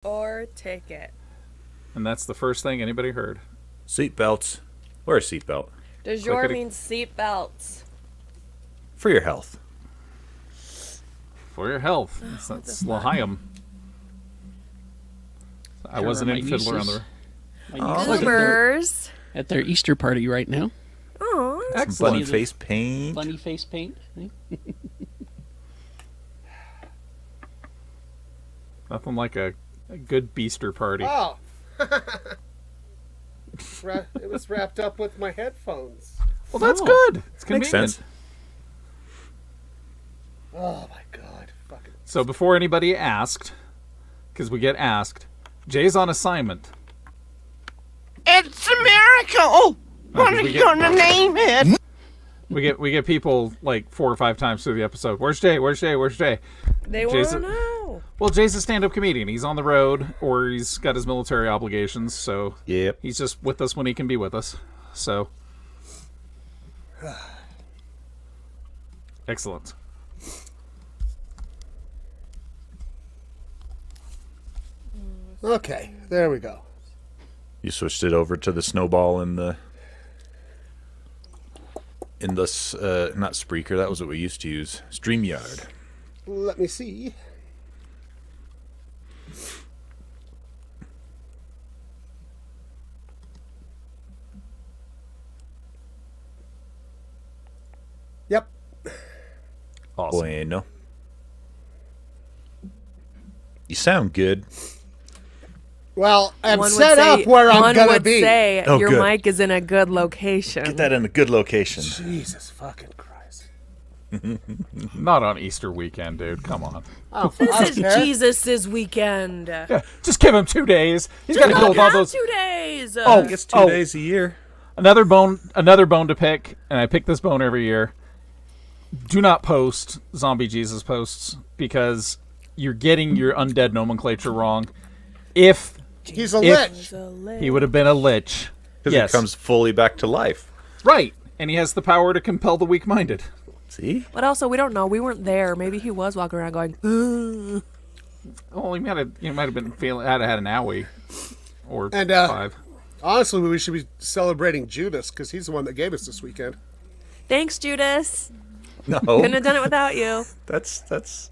or ticket. And that's the first thing anybody heard. Seatbelts. Wear a seatbelt. De jour means seat belts. For your health. For your health. That's L'Chaim. I wasn't in Fiddler on the... Goobers. At their Easter party right now. Oh, Excellent. Bunny face paint. Bunny face paint. Nothing like a good Beaster party. Oh. It was wrapped up with my headphones. Well, that's good. It's Makes convenient. sense. Oh my god. Fucking. So before anybody asked, because we get asked, Jay's on assignment. It's a miracle! What are you gonna name it? We get people like 4 or 5 times through the episode. Where's Jay? Where's Jay? Where's Jay? they want to know. Well, Jay's a stand-up comedian. He's on the road, or he's got his military obligations, so Yep. he's just with us when he can be with us. So, excellent. Okay, there we go. You switched it over to the snowball in the not Spreaker. That was what we used to use. StreamYard. Let me see. Yep. Awesome. Bueno. You sound good. Well, I'm One would set say- up where I'm one gonna would be. say Oh, your good. mic is in a good location. Get that in a good location. Jesus fucking Christ. Not on Easter weekend, dude. Come on. Oh, This is Jesus' weekend. Yeah, just give him 2 days. He's got to Just deal with all have those. 2 days. Oh, it's 2 days a year. Another bone to pick, and I pick this bone every year. Do not post Zombie Jesus posts because you're getting your undead nomenclature wrong. If he's a lich. he would have been a lich, Because yes, he comes fully back to life. right, and he has the power to compel the weak-minded. See? But also, we don't know. We weren't there. Maybe he was walking around going, "Ugh." Well, he might have been feeling had an owie or And, 5. Honestly, we should be celebrating Judas because he's the one that gave us this weekend. Thanks, Judas. No. Couldn't have done it without you. That's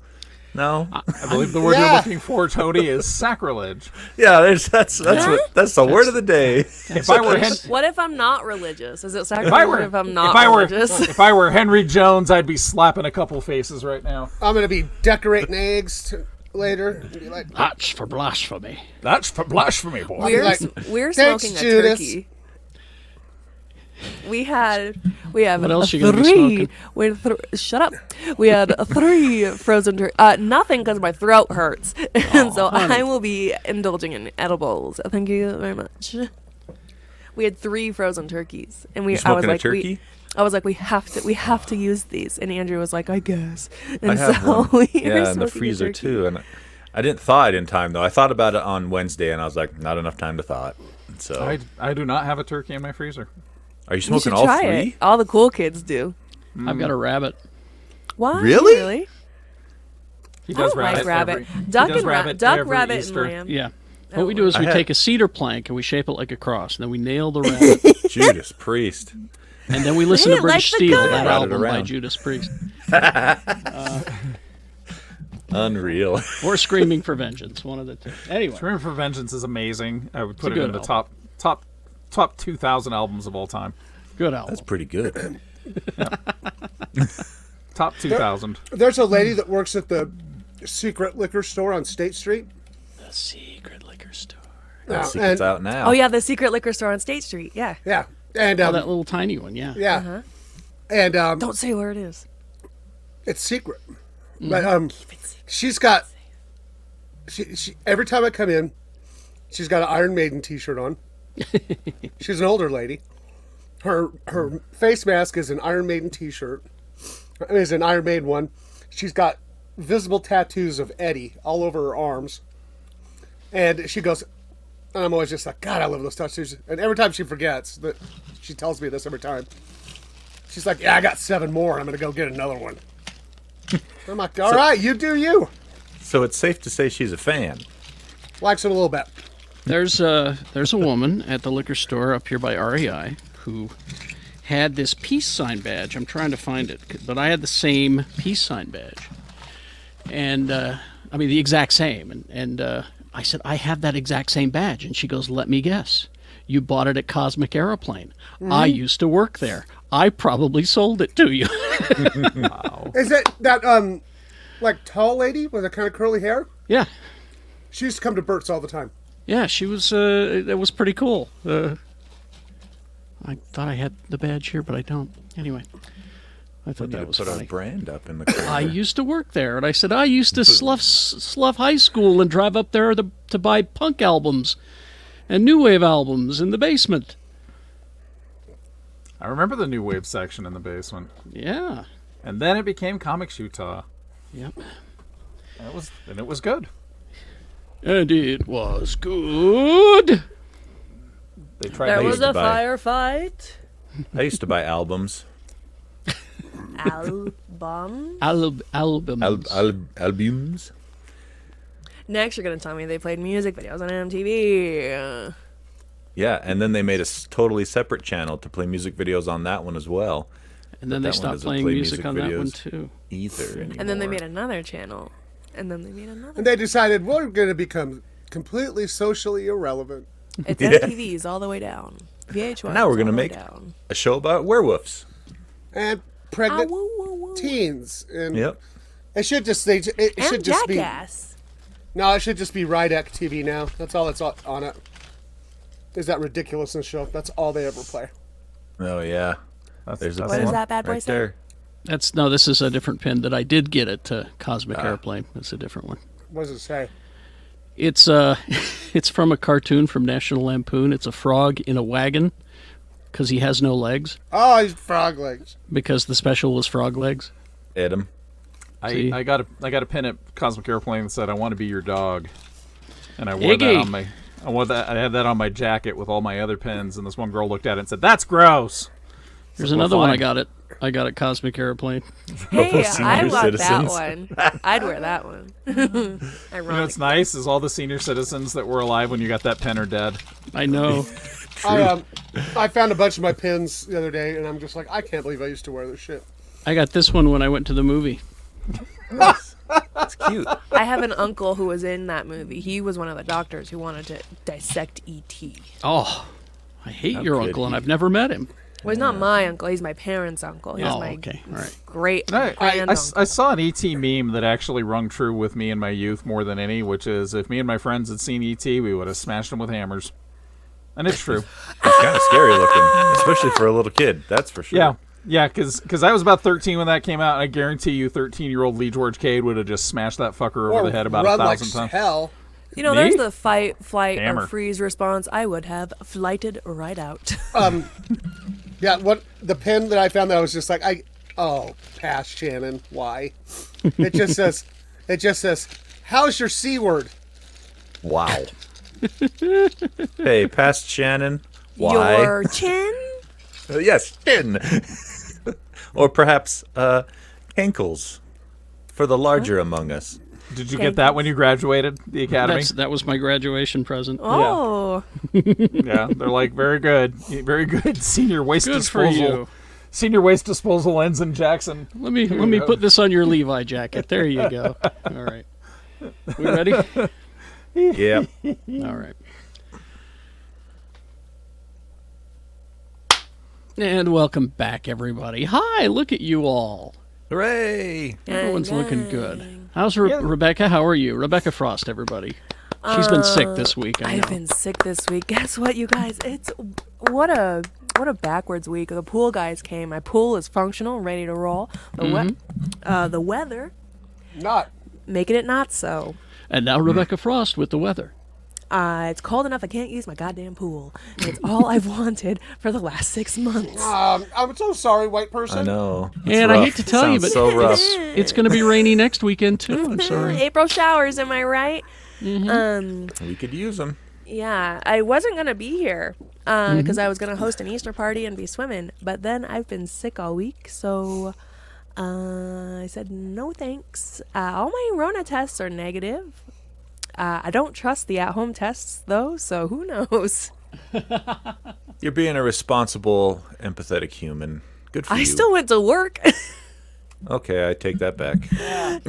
no. I believe the word Yeah. you're looking for, Tony, is sacrilege. Yeah, that's the word of the day. If I were What if I'm not religious? Is it sacrilege if I'm not religious? if I were Henry Jones, I'd be slapping a couple faces right now. I'm gonna be decorating eggs later. And be like, That's for blasphemy. That's for blasphemy, boy. We're "Thanks, smoking a Judas." turkey. We have What else you gonna be three. smoking? Shut up. We had 3 frozen turkeys. Nothing because my throat hurts, and so honey. I will be indulging in edibles. Thank you very much. We had 3 frozen turkeys, and You I was smoking a like, turkey? I was like, we have to use these, and Andrew was like, I guess. And I have so one. we were Yeah, in the smoking a freezer turkey. too. And I didn't thaw it in time though. I thought about it on Wednesday, and I was like, not enough time to thaw it. So, I do not have a turkey in my freezer. are you You smoking should all try 3? it. All the cool kids do. I've got a rabbit. Why? Really? He I does don't like rabbit. he Duck does and rabbit duck, every rabbit, Easter. and lamb. Yeah. What we do is I we had- take a cedar plank and we shape it like a cross, and then we nail the rabbit, Judas Priest. and then we listen Hey, to British like the Steel, guy. that Ride it album by around. Judas Priest, Unreal. or Screaming for Vengeance, one of the two. Anyway, Screaming for Vengeance is amazing. I would put a it in good the top 2,000 albums of all time. good album. That's pretty good. Top 2,000. There's a lady that works at the secret liquor store on State Street. The secret liquor store. Yeah, Secret's and- out now. Oh yeah, the secret liquor store on State Street. Yeah. Yeah, and Oh, that little tiny one, yeah. yeah, and Don't say where it is. it's secret. But she's got she every time I come in, she's got an Iron Maiden T-shirt on. She's an older lady. Her face mask is an Iron Maiden T-shirt. Is an Iron Maiden one. She's got visible tattoos of Eddie all over her arms. And she goes, and I'm always just like, God, I love those tattoos. And every time she forgets, that she tells me this every time. She's like, yeah, I got 7 more. I'm going to go get another one. I'm like, all right, you do you. So it's safe to say she's a fan. Likes it a little bit. There's a woman at the liquor store up here by REI who had this peace sign badge. I'm trying to find it, but I had the same peace sign badge, and I mean the exact same. And I said, I have that exact same badge, and she goes, let me guess. You bought it at Cosmic Aeroplane. I used to work there. I probably sold it to you. Wow. Is it that like tall lady with the kind of curly hair? Yeah. She used to come to Bert's all the time. Yeah, she was. It was pretty cool. I thought I had the badge here, but I don't. Anyway, I thought that was put funny. our brand up in the corner. I used to work there, and I said I used to slough high school and drive up there to buy punk albums and new wave albums in the basement. I remember the new wave section in the basement. Yeah. And then it became Comics Utah. Yep. And it was good. And it was good. They tried There I was used to a buy- firefight. I used to buy albums. Album. Albums. Albums. Next, you're gonna tell me they played music videos on MTV. Yeah, and then they made a totally separate channel to play music videos on that one as well. And then But they that one stopped doesn't playing play music on that one videos too. Either anymore. And then they made another channel. And then they made another. And they decided we're going to become completely socially irrelevant. It's MTV's all the way down. VH1. Now we're gonna make down. a show about werewolves. And pregnant woo, woo, woo. teens. And Yep. it should just it And should just Jackass. be no, it should just be Rydek TV now. That's all that's on it. Is that ridiculousness show? That's all they ever play. Oh yeah. That's, There's a that's What pin does that bad boy right say? there. This is a different pin that I did get at Cosmic Airplane. It's a different one. What does it say? It's it's from a cartoon from National Lampoon. It's a frog in a wagon because he has no legs, Oh, he's frog legs. because the special was frog legs. Adam. See? I got a pin at Cosmic Airplane that said, I want to be your dog. And I wore that Iggy. on my... I had that on my jacket with all my other pins, and this one girl looked at it and said, "That's gross." There's Well, another one fine. I got at Cosmic Airplane. Hey, Senior I want citizens. that one. I'd wear that one. You Ironic. know what's nice is all the senior citizens that were alive when you got that pin are dead. I know. I found a bunch of my pins the other day, and I'm just like, I can't believe I used to wear this shit. I got this one when I went to the movie. It's cute. I have an uncle who was in that movie. He was one of the doctors who wanted to dissect E.T. Oh, I hate your could uncle, and he? I've never met him. Well, he's not my uncle. He's my parents' uncle. He's Oh, my okay. All right. great I granduncle. saw an ET meme that actually rung true with me in my youth more than any, which is if me and my friends had seen ET, we would have smashed them with hammers. And it's true. It's kind of scary looking, especially for a little kid. That's for sure. Yeah, because I was about 13 when that came out, and I guarantee you 13-year-old Lee George Cade would have just smashed that fucker over the head about run 1,000 like times. hell. You know, Me? there's the fight, flight, Hammer. or freeze response. I would have flighted right out. Yeah, what the pin that I found that I was just like, pass Shannon. Why? It just says, how's your C word? Wow. Hey, past Shannon. Why? Your chin? Yes, chin. Or perhaps cankles for the larger among us. Did you get that when you graduated the academy? That was my graduation present. Oh. Yeah, they're like, very good. Very good. Senior waste Good for disposal. you. Senior waste disposal ends in Jackson. Let me put this on your Levi jacket. There you go. All right. We ready? Yeah. All right. And welcome back, everybody. Hi, look at you all. Hooray. Everyone's looking good. How's Rebecca? How are you? Rebecca Frost, everybody. She's been sick this week, I know. I've been sick this week. Guess what, you guys? It's what a backwards week. The pool guys came. My pool is functional, ready to roll. The weather Not. making it not so. And now Rebecca Frost with the weather. It's cold enough I can't use my goddamn pool. And it's all I've wanted for the last 6 months. I'm so sorry, white person. I know. It's And I rough. hate to tell you, Sounds but so rough. it's going to be rainy next weekend, too. I'm sorry. April showers, am I right? We could use them. Yeah, I wasn't going to be here because I was going to host an Easter party and be swimming. But then I've been sick all week, so I said no thanks. All my Rona tests are negative. I don't trust the at-home tests, though, so who knows? You're being a responsible, empathetic human. Good for you. I still went to work. Okay, I take that back.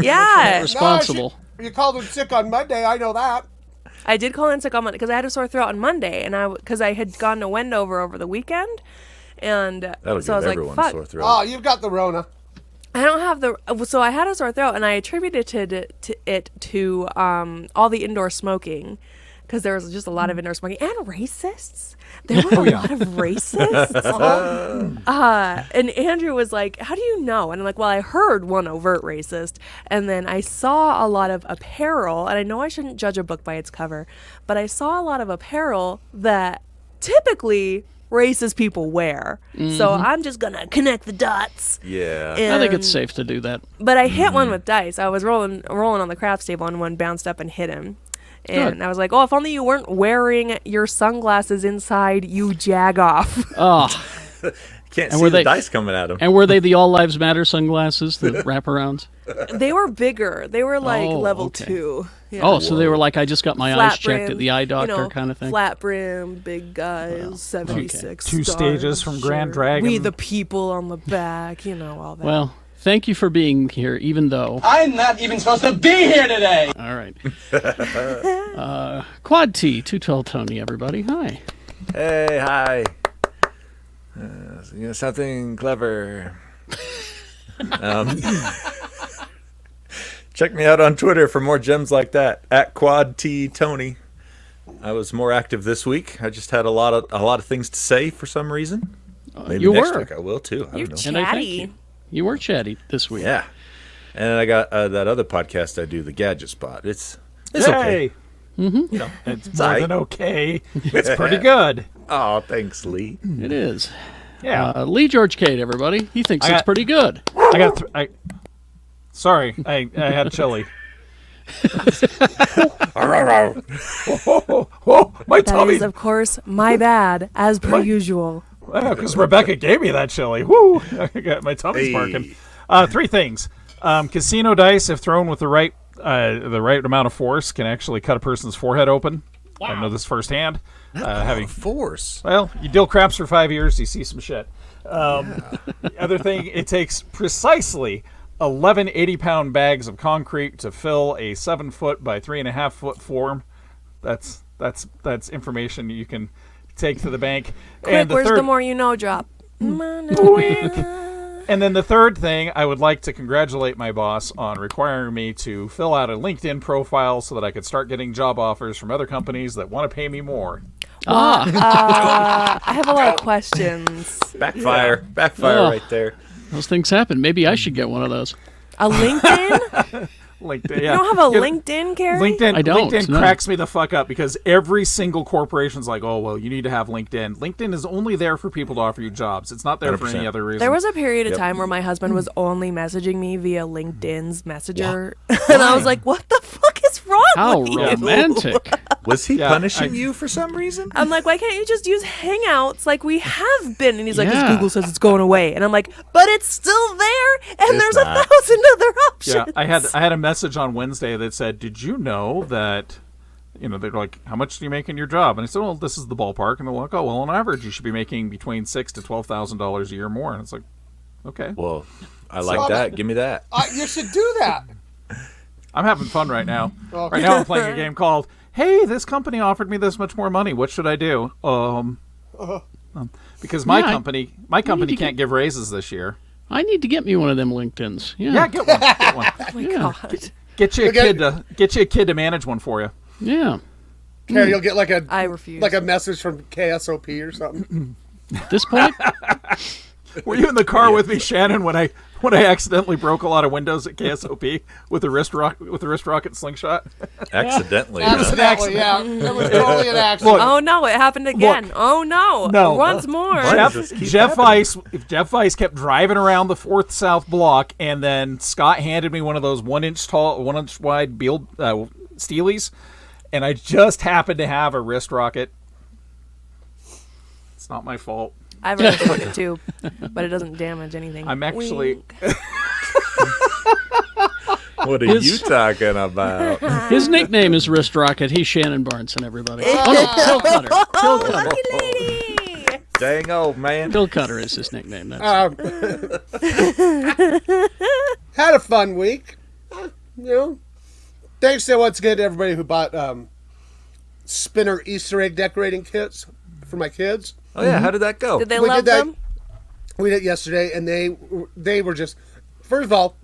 Yeah. Responsible. You called in sick on Monday. I know that. I did call in sick on Monday because I had a sore throat on Monday, and because I had gone to Wendover over the weekend, and That'll so I give was like, everyone a "Fuck, sore throat. Oh, you've got the Rona. I don't have the." So I had a sore throat, and I attributed it to all the indoor smoking, because there was just a lot of indoor smoking and racists. There were a lot of racists. And Andrew was like, "How do you know?" And I'm like, "Well, I heard one overt racist, and then I saw a lot of apparel, and I know I shouldn't judge a book by its cover, but I saw a lot of apparel that typically racist people wear. So I'm just gonna connect the dots." Yeah. I think And- it's safe to do that. But I hit one with dice. I was rolling on the craps table, and one bounced up and hit him. And Good. I was like, "Oh, if only you weren't wearing your sunglasses inside, you jag off." Oh, Can't And see were the they- dice coming at him. and were they the All Lives Matter sunglasses, the wraparounds? They were bigger. They were like Oh, level okay. 2. Yeah. Oh, so they were like, I just got my eyes checked brim, at the eye doctor you know, kind of thing? Flat brim, big guys, 76. Two stars, stages from Grand Dragon. We the people on the back, all that. Well, thank you for being here, even though... I'm not even supposed to be here today. All right. Quad T, 212 Tony, everybody. Hi. Hey, hi. Something clever. Check me out on Twitter for more gems like that. At Quad T Tony. I was more active this week. I just had a lot of things to say for some reason. Maybe you next were. week I will too. I You're don't know. And I thank chatty. you. You were chatty this week. Yeah. And then I got that other podcast I do, the Gadget Spot. It's okay. Hey, You know, it's more aight. than okay. It's pretty good. Oh, thanks, Lee. It is. Yeah. Lee George Cade, everybody. He thinks I it's got- pretty good. I got. Sorry, I had chili. Whoa, my That tummy. is, of course, my bad, as per usual. Because Rebecca gave me that chili. Woo! I got my tummy's Hey. barking. 3 things. Casino dice, if thrown with the right amount of force, can actually cut a person's forehead open. Wow. I know this firsthand. Having Force. Well, you deal craps for 5 years, you see some shit. The other thing, it takes precisely 11 80-pound bags of concrete to fill a 7-foot by 3.5-foot form. That's information you can take to the bank. Quick, and where's the more you know drop? Wink. And then the third thing, I would like to congratulate my boss on requiring me to fill out a LinkedIn profile so that I could start getting job offers from other companies that want to pay me more. I have a lot of questions. Backfire. Backfire Oh. right there. Those things happen. Maybe I should get one of those. A LinkedIn? LinkedIn, You don't have a LinkedIn, Carrie? LinkedIn, I don't, LinkedIn no. cracks me the fuck up because every single corporation's like, oh, well, you need to have LinkedIn. LinkedIn is only there for people to offer you jobs. It's not there for any 100%. other reason. There was a period of time where my husband was only messaging me via LinkedIn's Messenger. And I was like, what the fuck is wrong How with you? romantic. Was he Yeah, punishing you for some reason? I'm like, why can't you just use Hangouts like we have been? And he's like, 'cause Yeah. Google says it's going away. And I'm like, but it's still there, and It's there's not. 1,000 other options. Yeah, I had a message on Wednesday that said, did you know that, they're like, how much do you make in your job? And I said, well, this is the ballpark. And they're like, oh, well, on average, you should be making between $6,000 to $12,000 a year more. And it's like, okay. Well, I like that. Give me that. You should do that. I'm having fun right now. Okay. Right now I'm playing a game called, hey, this company offered me this much more money. What should I do? Because my Yeah, company to can't give raises this year. I need to get me one of them LinkedIns. Yeah. Yeah, get one. Get one. Oh my God. Get you a Okay. kid to manage one for you. Yeah. Carrie, you'll get like I refuse. a message from KSOP or something. At this point, Were you in the car with me, Shannon, when I accidentally broke a lot of windows at KSOP with the wrist rocket slingshot? Accidentally. Accidentally, yeah. It was totally an accident. Oh no, it happened again. Oh no. No. Once more. What? Jeff, does this keep Jeff Weiss kept driving around the 4th South Block, and then Scott handed me one of those 1-inch wide Beetle Steelies, and I just happened to have a wrist rocket. It's not my fault. I've wrist rocket too, but it doesn't damage anything. I'm actually. Wink. What are you talking about? His nickname is Wrist Rocket. He's Shannon Barneson, everybody. Oh, no, Pill Cutter. Pill Cutter. Lucky lady. Dang old man. Pill Cutter is his nickname. That's Had a fun week. Thanks so once again to everybody who bought spinner Easter egg decorating kits for my kids. Oh yeah, how did that go? Did they We love did that- them? We did it yesterday, and they were just, first of all,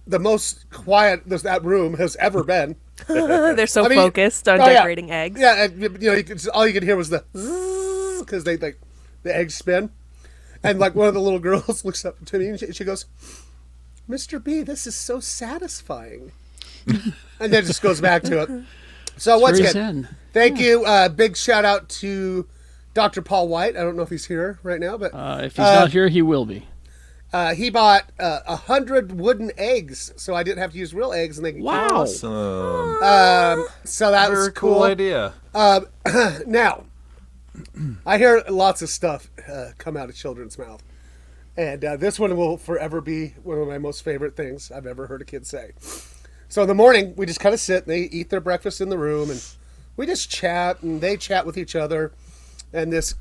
the most quiet that room has ever been. They're so I mean- focused on Oh, yeah. decorating eggs. Yeah, and, all you could hear was the because the eggs spin, and like one of the little girls looks up to me and she goes, "Mr. B, this is so satisfying," and then just goes back to it. So once very again, zen. thank you. Big shout out to Dr. Paul White. I don't know if he's here right now, but If he's not here, he will be. he bought 100 wooden eggs, so I didn't have to use real eggs, and they Wow. Awesome. So that was Very cool idea. Now, I hear lots of stuff come out of children's mouth, and this one will forever be one of my most favorite things I've ever heard a kid say. So in the morning, we just kind of sit, and they eat their breakfast in the room, and we just chat, and they chat with each other. And this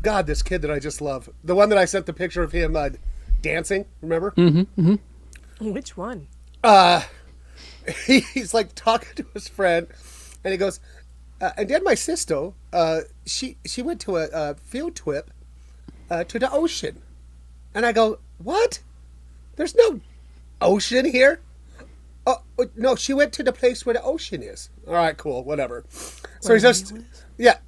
kid that I just love, the one that I sent the picture of him dancing, remember? Which one? He's like talking to his friend, and he goes, and then my sister, she went to a field trip to the ocean. And I go, what? There's no ocean here. Oh, no, she went to the place where the ocean is. All right, cool, whatever. So he's just, yeah.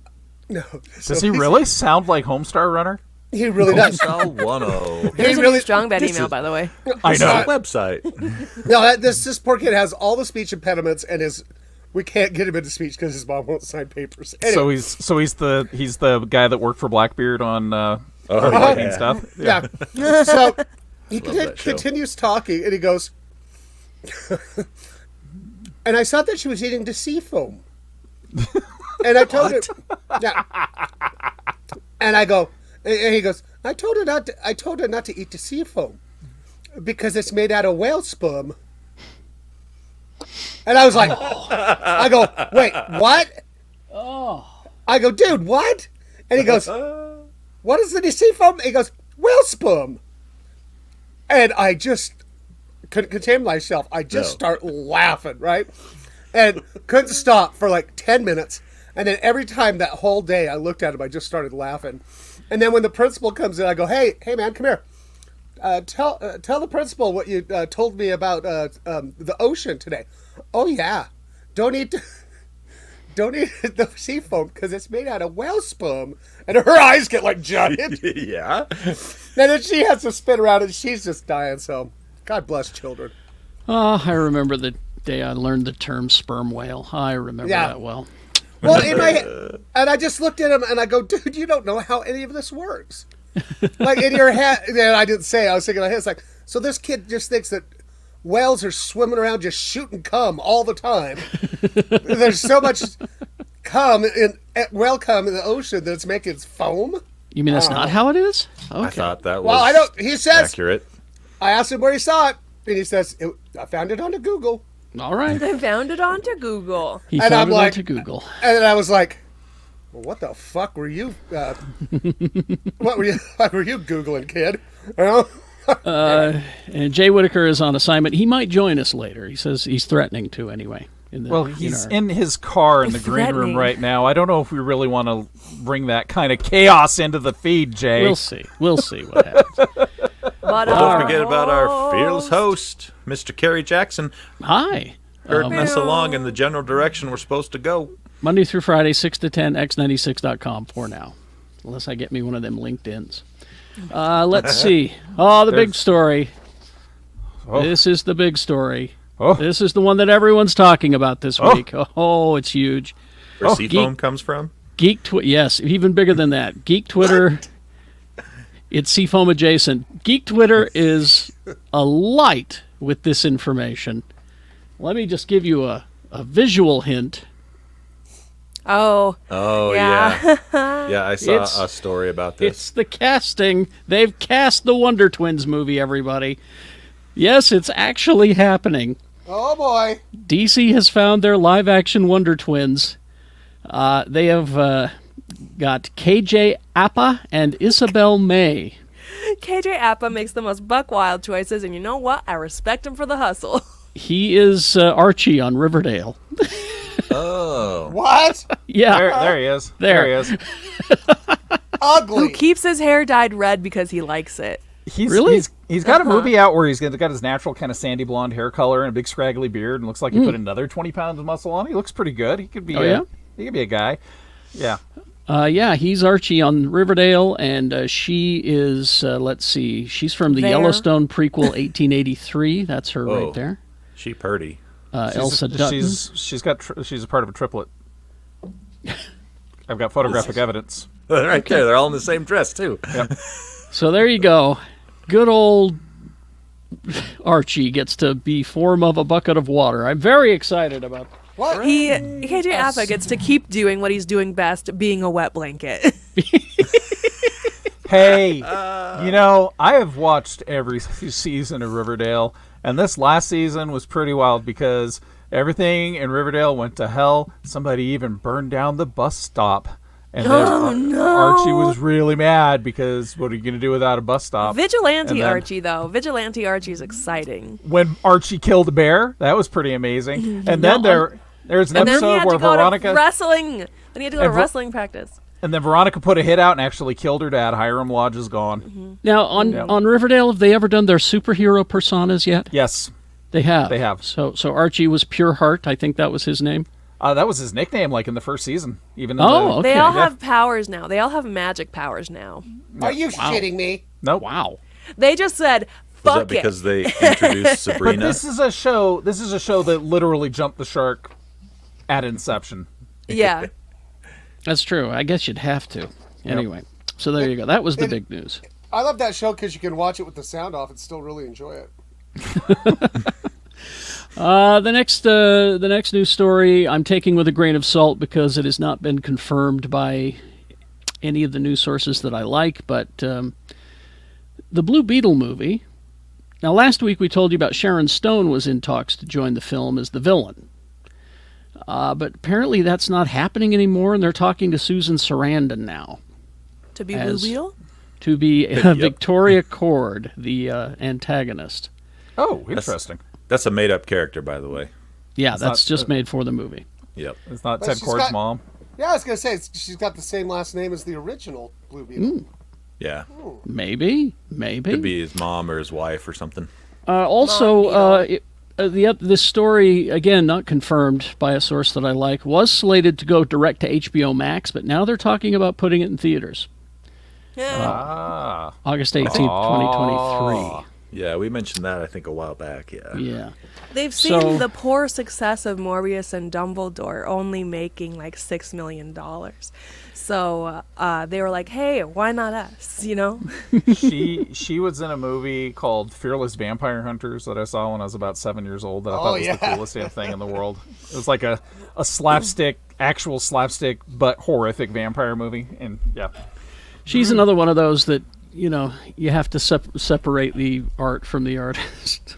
No. Does he really sound like Homestar Runner? He really does. Sal 10. Here's a really- new strong bed this email, is- by the way. I It's know. a website. No, this poor kid has all the speech impediments, and we can't get him into speech because his mom won't sign papers. Anyway, So he's the guy that worked for Blackbeard on yeah. and stuff. yeah. So he that show. continues talking, and he goes, and I saw that she was eating the sea foam. And I told her, yeah. And I go, and he goes, I told her not to eat the sea foam because it's made out of whale sperm. And I was like, I go, wait, what? I go, dude, what? And he goes, what is the sea foam? He goes, whale sperm. And I just couldn't contain myself. I just start laughing, right? And couldn't stop for like 10 minutes. And then every time that whole day I looked at him, I just started laughing. And then when the principal comes in, I go, hey man, come here. Tell the principal what you told me about the ocean today. Oh yeah, don't eat the sea foam because it's made out of whale sperm. And her eyes get like giant. Yeah. And then she has to spin around and she's just dying. So God bless children. Oh, I remember the day I learned the term sperm whale. I remember Yeah. that well. Well, and I just looked at him and I go, dude, you don't know how any of this works. Like in your head, and I didn't say, I was thinking in my head, it's like, so this kid just thinks that whales are swimming around just shooting cum all the time. There's so much whale cum in the ocean that it's making foam. You mean that's not how it is? Okay. I thought that was Well, I don't, he says, accurate. I asked him where he saw it, and he says, I found it on the Google. All right. I found it onto Google. He And found I'm it like- onto Google. And then I was like, well, what the fuck were you, what were you Googling, kid? You know? And Jay Whitaker is on assignment. He might join us later. He says he's threatening to anyway. Well, he's in his car in the green room Threatening. right now. I don't know if we really want to bring that kind of chaos into the feed, Jay. We'll see. We'll see what happens. But Don't forget about our fearless host, Mr. Kerry Jackson, Hi. herding us along in the general direction we're supposed to go. Monday through Friday, 6 to 10, x96.com for now. Unless I get me one of them LinkedIn's. Let's see. Oh, the big story. Oh. This is the big story. Oh. This is the one that everyone's talking about this week. Oh, it's huge. Where Oh, Seafoam comes from. Geek yes, even bigger than that. Geek Twitter. It's Seafoam adjacent. Geek Twitter is alight with this information. Let me just give you a visual hint. Oh, Oh, yeah. Yeah, I saw It's- a story about this. It's the casting. They've cast the Wonder Twins movie, everybody. Yes, it's actually happening. Oh boy. DC has found their live-action Wonder Twins. They have got KJ Apa and Isabel May. KJ Apa makes the most buck wild choices, and you know what? I respect him for the hustle. He is Archie on Riverdale. Oh. What? Yeah. There he is. There. He is. Ugly. Who keeps his hair dyed red because he likes it. Really? He's got a movie out where he's got his natural kind of sandy blonde hair color and a big scraggly beard, and looks like he put another 20 pounds of muscle on. He looks pretty good. He could be. He could be a guy. Yeah. Yeah, he's Archie on Riverdale, and she is, let's see, she's from the Yellowstone prequel 1883. That's her right there. She purdy. Elsa Dutton. She's a part of a triplet. I've got photographic evidence. Right there. They're all in the same dress, too. Yep. So there you go. Good old Archie gets to be form of a bucket of water. I'm very excited about What? KJ Apa gets to keep doing what he's doing best, being a wet blanket. Hey, I have watched every season of Riverdale, and this last season was pretty wild because everything in Riverdale went to hell. Somebody even burned down the bus stop. And then Archie was really mad because what are you going to do without a bus stop? Vigilante Archie, though. Vigilante Archie is exciting. When Archie killed a bear, that was pretty amazing. And then there's an episode where Veronica... Then he had to go to wrestling practice. And then Veronica put a hit out and actually killed her dad. Hiram Lodge is gone. Mm-hmm. Now, on Riverdale, have they ever done their superhero personas yet? Yes. They have. They have. So Archie was Pure Heart. I think that was his name. That was his nickname, like in the first season. Even okay. They all have powers now. They all have magic powers now. Are you shitting me? Nope. Wow. They just said, Was fuck that because they introduced Sabrina? But this is a show that literally jumped the shark at inception. Yeah. That's true. I guess you'd have to. Anyway, so there you go. That was the big news. I love that show because you can watch it with the sound off and still really enjoy it. The next news story I'm taking with a grain of salt because it has not been confirmed by any of the news sources that I like, but the Blue Beetle movie. Now, last week we told you about Sharon Stone was in talks to join the film as the villain. But apparently that's not happening anymore, and they're talking to Susan Sarandon now. To be Blue Beetle? To be Victoria Cord, the antagonist. Oh, interesting. That's a made-up character, by the way. Yeah, that's just made for the movie. Yep. It's not But Ted she's Cord's got- mom. Yeah, I was going to say, she's got the same last name as the original Blue Beetle. Yeah. Maybe. Could be his mom or his wife or something. This story, again, not confirmed by a source that I like, was slated to go direct to HBO Max, but now they're talking about putting it in theaters. Yeah. August 18th, 2023. Yeah, we mentioned that, I think, a while back. Yeah. They've seen the poor success of Morbius and Dumbledore only making like $6 million. So they were like, hey, why not us, She was in a movie called Fearless Vampire Hunters that I saw when I was about 7 years old that I thought was the coolest damn thing in the world. It was like a actual slapstick, but horrific vampire movie. And yeah. She's another one of those that, you have to separate the art from the artist.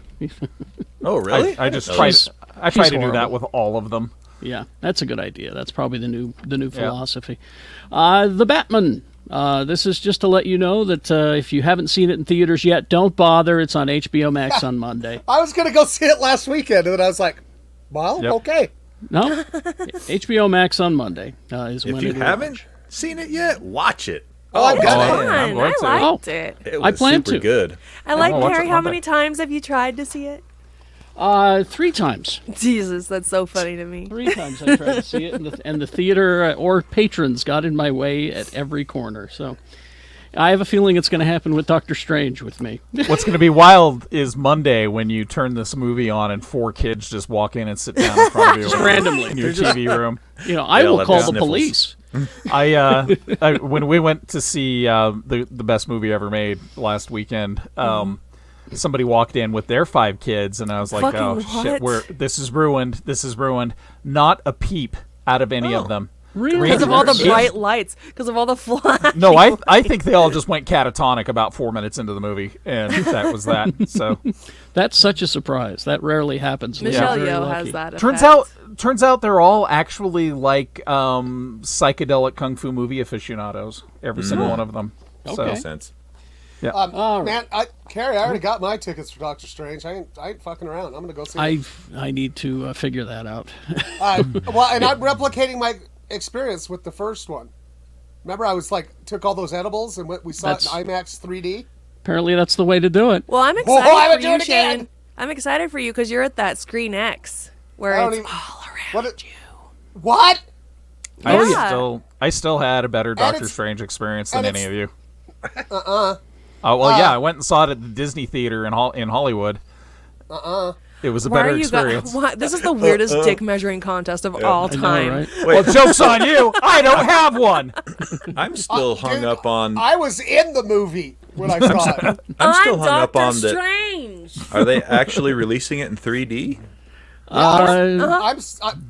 Oh, really? I try to do horrible. that with all of them. Yeah, that's a good idea. That's probably the new philosophy. The Batman. This is just to let you know that if you haven't seen it in theaters yet, don't bother. It's on HBO Max on Monday. I was going to go see it last weekend, and then I was like, well, okay. No? HBO Max on Monday is when If you it will haven't launch. seen it yet, watch it. Oh, I've got it. I'm going to. I liked it. It was plan super to. good. I like watch Carrie. it How Monday. many times have you tried to see it? 3 times. Jesus, that's so funny to me. 3 times I tried to see it, and the theater or patrons got in my way at every corner. So I have a feeling it's going to happen with Doctor Strange with me. What's going to be wild is Monday when you turn this movie on and 4 kids just walk in and sit down in front of you Just randomly. in your TV room. I will let call the the sniffles. police. I when we went to see the best movie ever made last weekend, somebody walked in with their 5 kids, and I was like, Fucking "Oh shit, what? this is ruined. This is ruined." Not a peep out of any of them. Really? Because of all the Reindeers. bright lights. Because of all the flash. No, I think they all just went catatonic about 4 minutes into the movie, and that was that. So That's such a surprise. That rarely happens. Michelle Very Yeoh lucky. has that turns out they're all actually like psychedelic kung fu movie aficionados. Every single one of them. Okay. Makes sense. All Man, Carrie, I already got my tickets for Doctor Strange. I ain't fucking around. I'm gonna go see it. I need to figure that out. Well, and I'm replicating my experience with the first one. Remember, I was like, took all those edibles and we saw it in IMAX 3D. Apparently, that's the way to do it. Well, I'm I excited would for do you, it again. Shane. I'm excited for you because you're at that Screen X where I don't it's even- all around What? you. What? I still had a better Doctor it's- Strange experience than and any of you. Uh-uh. Oh well, yeah, I went and saw it at the Disney Theater in Hollywood. It was a Why better are you experience. why, this is the weirdest dick measuring contest of all I know, time. right? Well, joke's on you. I don't have one. I'm still hung Dude, up on. I was in the movie when I saw it. I'm still hung up Doctor on the. Strange. Are they actually releasing it in 3D? Uh-huh.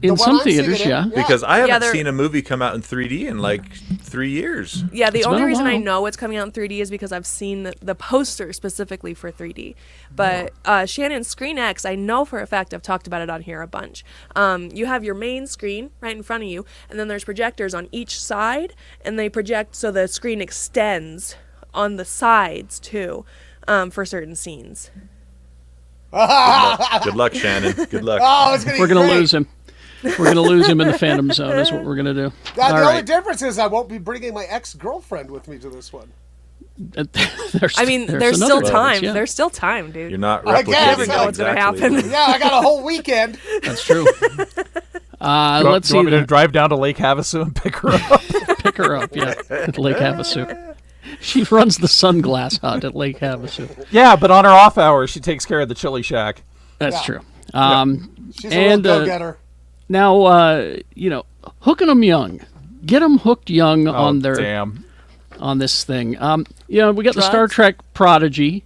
In some theaters, yeah. Because I haven't they're- seen a movie come out in 3D in like 3 years. Yeah, the It's only been a reason I while. know it's coming out in 3D is because I've seen the poster specifically for 3D. But Shannon, Screen X, I know for a fact I've talked about it on here a bunch. You have your main screen right in front of you, and then there's projectors on each side, and they project so the screen extends on the sides too for certain scenes. Good luck, Shannon. Good luck. Oh, it's gonna be We're going to great. lose him. We're going to lose him in the Phantom Zone is what we're going to do. The All only right. difference is I won't be bringing my ex-girlfriend with me to this one. I mean, there's another still difference, time. yeah. There's still time, dude. You're not I replicating guess. Never know what's gonna exactly. happen. Yeah, I got a whole weekend. That's true. Let's Do you want me see. to drive down to Lake Havasu and pick her up? Pick her up, yeah, at Lake Havasu. She runs the sunglass hut at Lake Havasu. Yeah, but on her off hours, she takes care of the chili shack. That's Yeah. true. She's a And, little go-getter. Now, hooking them young. Get them hooked young on their Damn. on this thing. We got the Star Drugs? Trek prodigy,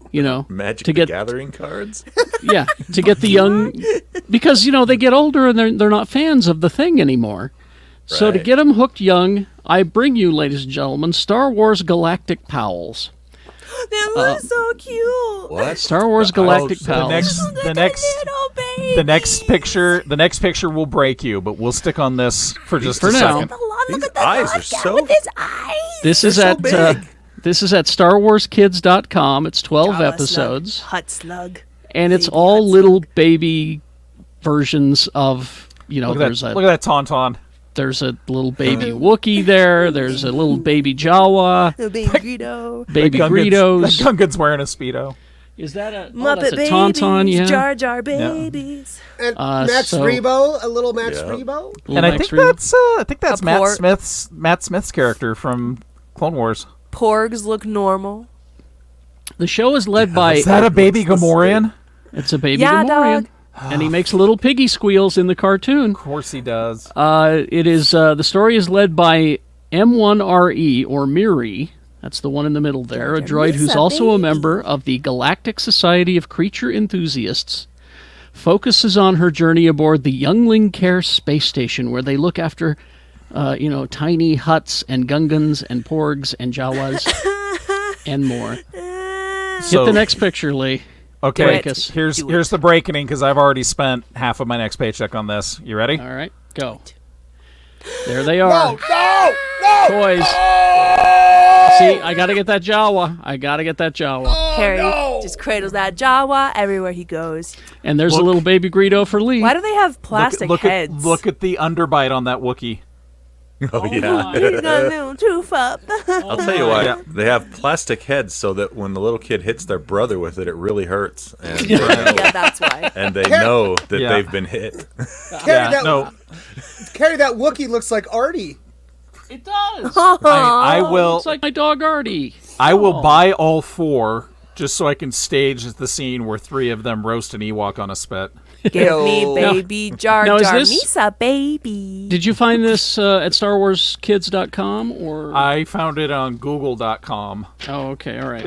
Magic to the get Gathering cards? yeah, to get the young because they get older and they're not fans of the thing anymore. So to Right. get them hooked young, I bring you, ladies and gentlemen, Star Wars Galactic Pals. They look so cute. What? Star Wars Galactic so Pals. The next picture will break you, but we'll stick on this for just For a now. second. These eyes are so. This is so at big. this is at StarWarsKids.com. It's 12 Java episodes, Slug, Hut Slug. and it's Baby all Hut little baby versions of Look there's at that tauntaun. there's a little baby Wookiee there. There's a little baby Jawa, Little baby Greedo. baby That Greedos. Gungan's wearing a Speedo. Is that a Muppet that's a babies. tauntaun? Yeah. Jar Jar babies. And Max so- Rebo, a little Max Yeah. Rebo. Little And I Max think Rebo. that's A Matt port. Smith's character from Clone Wars. Porgs look normal. The show is led by Is that a baby Gamorrean? it's a baby Yeah, Gamorrean. dog. And he makes little piggy squeals in the cartoon. Of course he does. It is the story is led by M1RE or Miri. That's the one in the middle there. A droid who's Misa also a baby. member of the Galactic Society of Creature Enthusiasts. Focuses on her journey aboard the Youngling Care space station, where they look after, tiny huts and Gungans and Porgs and Jawas and more. Hit the next picture, Lee. Okay, Break us. here's the breaking because I've already spent half of my next paycheck on this. You ready? All right, go. There they are. No! Toys. See, I gotta get that Jawa. Harry just cradles that Jawa everywhere he goes. And there's Look. a little baby Greedo for Lee. Why do they have plastic heads? Look at the underbite on that Wookiee. Oh, yeah. He's got a little tooth up. I'll tell you why. Yeah. They have plastic heads so that when the little kid hits their brother with it, it really hurts. And they know, Yeah, that's why. and they know that Yeah. they've been hit. Carrie, that No, Wookiee looks like Artie. It does. I will. It's like my dog Artie. I will buy all four just so I can stage the scene where three of them roast an Ewok on a spit. Give me baby Jar Now, is Jar. this- Misa baby. Did you find this at StarWarsKids.com or? I found it on Google.com. Oh, okay, all right.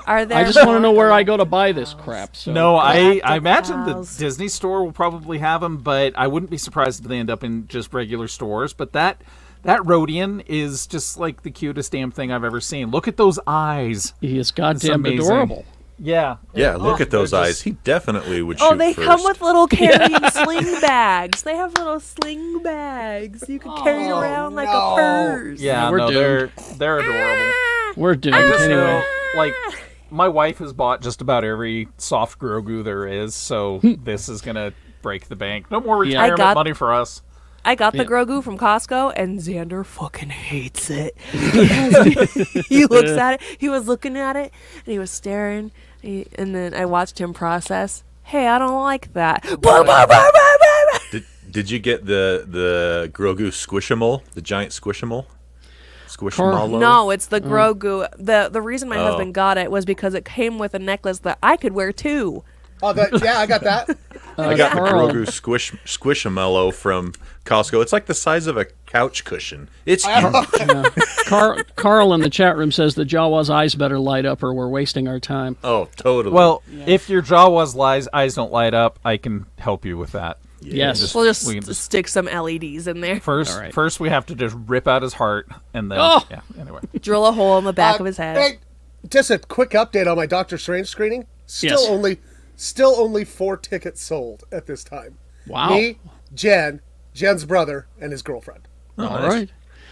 Are there I just want to know more where I go to buy this crap. So. No, I Galactic imagine the Pals. Disney store will probably have them, but I wouldn't be surprised if they end up in just regular stores. But that Rodian is just like the cutest damn thing I've ever seen. Look at those eyes. He is goddamn amazing. adorable. Yeah. Yeah, look at those they're eyes. just- He definitely would shoot Oh, they first. come with little carrying sling bags. They have little sling bags. You can carry it around like a purse. Yeah, We're no, doomed. they're adorable. We're doomed. I just Anyway, know, like, my wife has bought just about every soft Grogu there is, so this is gonna break the bank. No more Yeah. retirement money for us. I got the Yeah. Grogu from Costco, and Xander fucking hates it. Because he looks at it. He was looking at it, and he was staring. And then I watched him process. Hey, I don't like that. Did you get the Grogu Squishamal, the giant Squishamal? Squishamal? No, it's the Grogu. The reason my Oh. husband got it was because it came with a necklace that I could wear too. Oh, yeah, I got that. I got the Carl. Grogu Squishamallow from Costco. It's like the size of a couch cushion. It's huge. Carl in the chat room says the Jawa's eyes better light up or we're wasting our time. Oh, totally. Well, if your Jawa's eyes don't light up, I can help you with that. Yes. We'll just, we can just- stick some LEDs in there. First we have to just rip out his heart, and then Oh! yeah. Anyway, Drill a hole in the back of his head. Hey, just a quick update on my Doctor Strange screening. Yes. Still only 4 tickets sold at this time. Wow. Me, Jen's brother, and his girlfriend. Oh, All nice. right.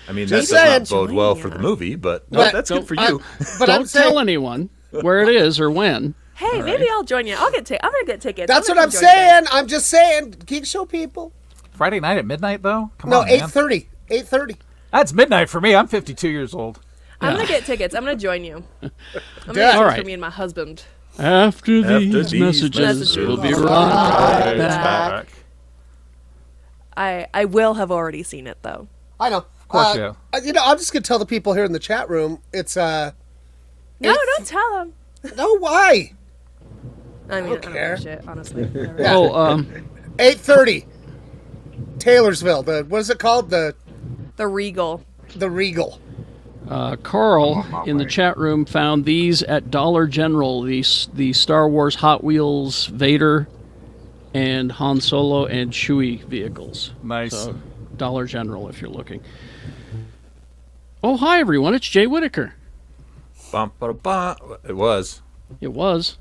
I mean, that Just does saying. not bode well for the movie, but no, But- that's good for you. But I'm Don't tell saying, anyone where it is or when. Hey, maybe I'll join you. I'm gonna get tickets. that's what gonna I'm join you. saying. I'm just saying, Geek Show people. Friday night at midnight though. Come No, on, man. 8:30. 8:30. That's midnight for me. I'm 52 years old. I'm gonna get tickets. I'm gonna join you. I'm gonna Yeah. get All tickets right. for me and my husband. After these these messages, messages, we'll be we'll right It's back. back. I will have already seen it though. I know. Of course you have. You know, I'm just gonna tell the people here in the chat room. It's No, don't tell them. no why. I mean, I don't care. care. Shit, honestly. Oh, 8:30. Taylorsville. What is it called? The Regal. Regal. Carl in the chat room found these at Dollar General, the Star Wars Hot Wheels Vader and Han Solo and Chewie vehicles. Nice. So, Dollar General if you're looking. Oh, hi everyone, it's Jay Whitaker. Bum, ba, ba. It was It was.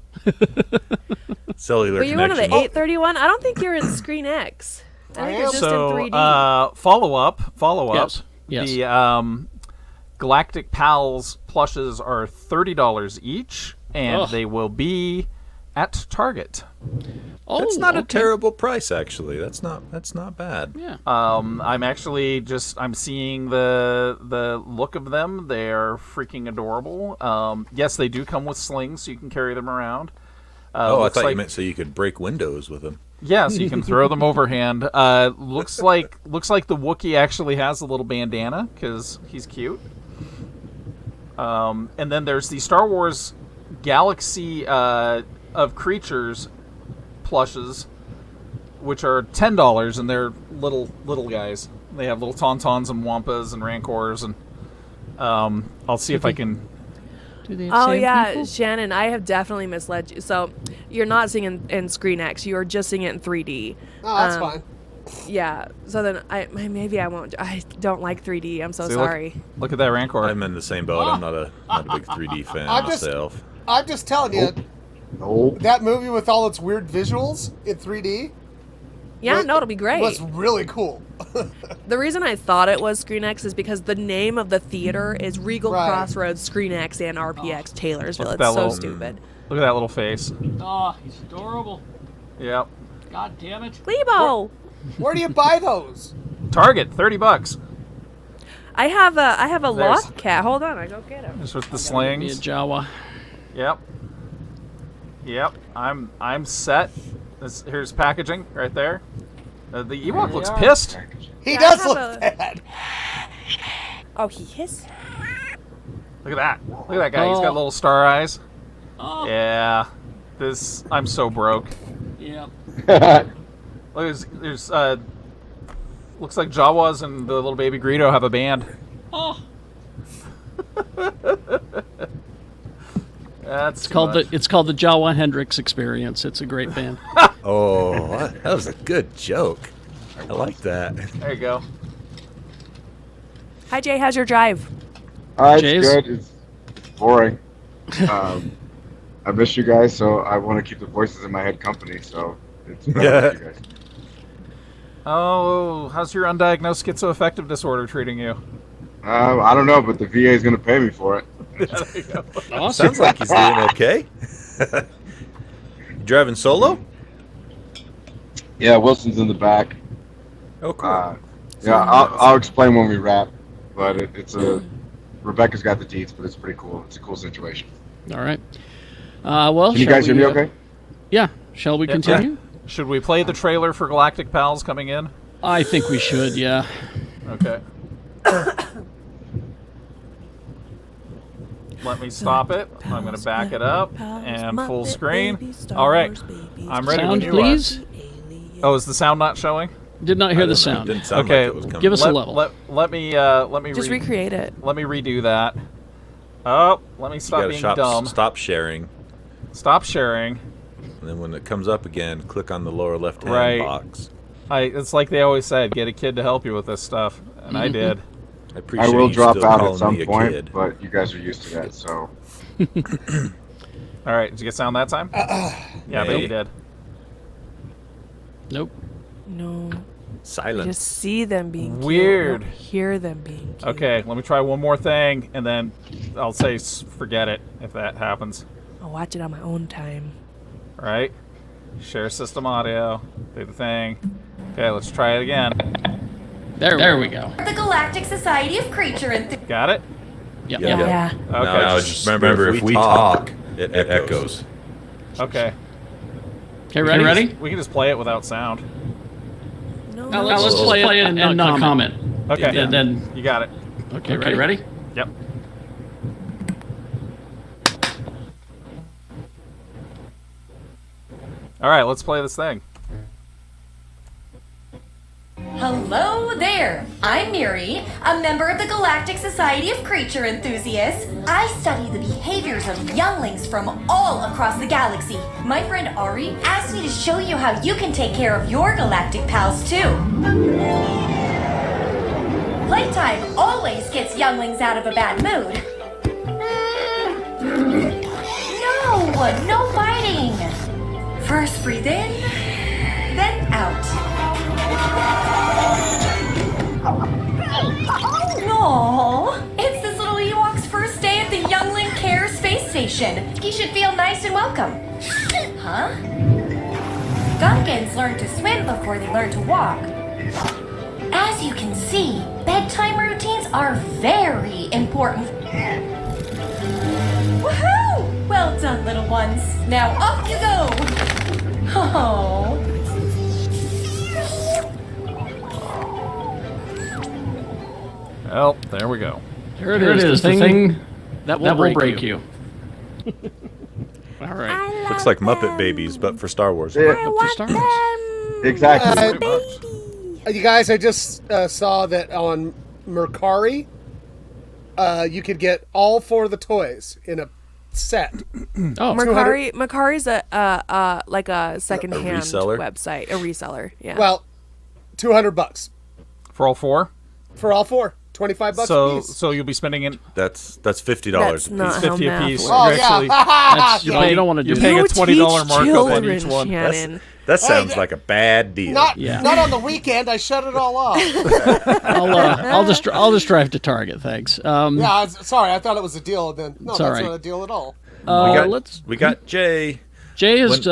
cellular But you're one of the connection. 831. I don't think you're in Screen X. I think you're just in So 3D. follow up. Yes. The Galactic Pals plushes are $30 each, and Ugh. they will be at Target. Oh, That's not a okay. terrible price, actually. That's not bad. Yeah. I'm actually I'm seeing the look of them. They're freaking adorable. Yes, they do come with slings, so you can carry them around. Oh, I looks thought like, you meant so you could break windows with them. Yeah, so you can throw them overhand. Looks like the Wookiee actually has a little bandana because he's cute. And then there's the Star Wars Galaxy of Creatures plushes, which are $10, and they're little guys. They have little tauntauns and wampas and rancors, and I'll see if I can. Do they have Oh sand yeah, people? Shannon, I have definitely misled you. So you're not seeing it in Screen X. You are just seeing it in 3D. Oh, that's fine. Yeah. So then maybe I won't. I don't like 3D. I'm so See, sorry. Look at that rancor. I'm in the same boat. I'm not a big 3D fan I'm just- myself. I'm just telling you. That movie with all its weird visuals in 3D Yeah, was- no, it'll be great. was really cool. The reason I thought it was Screen X is because the name of the theater is Regal Right. Crossroads Screen X and RPX Taylorsville. It's that so little- stupid. Look at that little face. Oh, he's adorable. Yep. God damn it. Lebo! Where do you buy those? Target, $30. I have a There's- lost cat. Hold on, I go get him. Just with the Be a slings. Jawa. Yep. I'm set. Here's packaging right there. The Ewok looks pissed. He Yeah, does I look have bad. Oh, he is. Look at that. Look at that guy. He's got Oh. little star eyes. Oh, Yeah. I'm so broke. yeah. There's looks like Jawas and the little baby Greedo have a band. Oh. It's called the Jawa Hendrix Experience. It's a great band. Oh, that was a good joke. I like that. There you go. Hi, Jay. How's your drive? It's Jays? good. It's boring. I miss you guys, so I want to keep the voices in my head company. So it's better with you guys. Oh, how's your undiagnosed schizoaffective disorder treating you? I don't know, but the VA is going to pay me for it. There you go. Awesome. Sounds like he's doing okay. You driving solo? Yeah, Wilson's in the back. Oh, cool. Yeah, I'll explain when we wrap. But Rebecca's got the deeds, but it's pretty cool. It's a cool situation. All right. Well, Can you guys hear me okay? Yeah. Shall we continue? Should we play the trailer for Galactic Pals coming in? I think we should, yeah. Okay. Let me stop it. I'm going to back it up and full screen. All right. I'm ready when Sound, you please. are. Oh, is the sound not showing? Did not hear the sound. Didn't sound Okay, like it was coming. Give us a level. Let me Just recreate it. Let me redo that. Oh, let me You stop gotta being dumb. Stop sharing. Stop sharing. And then when it comes up again, click on the lower left-hand Right. box. It's like they always said, get a kid to help you with this stuff, and I did. I appreciate I will you drop still out calling at some me a point, kid. but you guys are used to that, so. All right, did you get sound that time? Yeah, I bet you did. Nope. No. Silence. Just see them being Weird. cute. Don't hear them being cute. Okay, let me try one more thing, and then I'll say forget it if that happens. I'll watch it on my own time. All right? Share system audio. Do the thing. Okay, let's try it again. There we go. The Galactic Society of Creature Enthusiasts. Got it? Yep. Yeah. Yeah. Okay. Now, just remember, if we talk, it echoes. Okay. Okay, ready? We can just play it without sound. No. Now let's play it and not comment. Okay. And then, You got it. okay, ready? Yep. All right, let's play this thing. Hello there! I'm Miri, a member of the Galactic Society of Creature Enthusiasts. I study the behaviors of younglings from all across the galaxy. My friend Ari asked me to show you how you can take care of your Galactic Pals too. Playtime always gets younglings out of a bad mood. No biting! First breathe in, then out. Aww, it's this little Ewok's first day at the Youngling Care Space Station. He should feel nice and welcome. Huh? Gunkins learn to swim before they learn to walk. As you can see, bedtime routines are very important. Woohoo! Well done, little ones. Now off you go. Oh. Well, there we go. There it is, the thing that will break you. All right. Looks like Muppet Babies, but for Star Wars. Yeah, For Star Wars. exactly. You guys, I just saw that on Mercari, you could get all 4 of the toys in a set. Oh, Macari's a like a secondhand reseller? website, a reseller. Yeah. Well, $200 For all 4? for all 4. $25 a piece. So you'll be spending it That's $50 That's a not piece. how 50 a math piece. works. Oh, You're yeah. actually that's, you don't want to do you're that. paying a You $20 teach markup on children, each one. Shannon. That sounds like a bad deal. Not on the weekend. I shut it all off. I'll just drive to Target, thanks. Sorry, I thought it was a deal. And then It's that's all right. not a deal at all. We got Jay. Jay is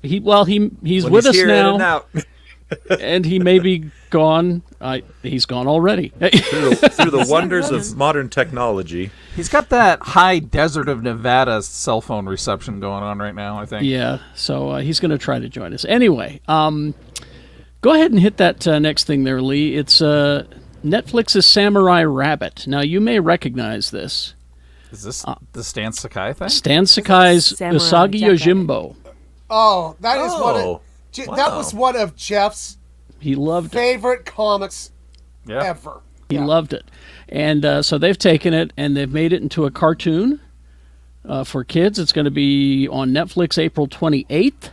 he's When with us here now, and out. and he may be gone. He's gone already. through the wonders of modern technology. He's got that high desert of Nevada cell phone reception going on right now, I think. Yeah, so he's going to try to join us. Anyway, go ahead and hit that next thing there, Lee. It's Netflix's Samurai Rabbit. Now, you may recognize this. Is this the Stan Sakai thing? Stan Sakai's Samurai Usagi Jacket. Yojimbo. Oh, that is Oh. That was one of Jeff's He loved it. favorite comics Yeah. ever. He loved it. And so they've taken it and they've made it into a cartoon for kids. It's going to be on Netflix April 28th.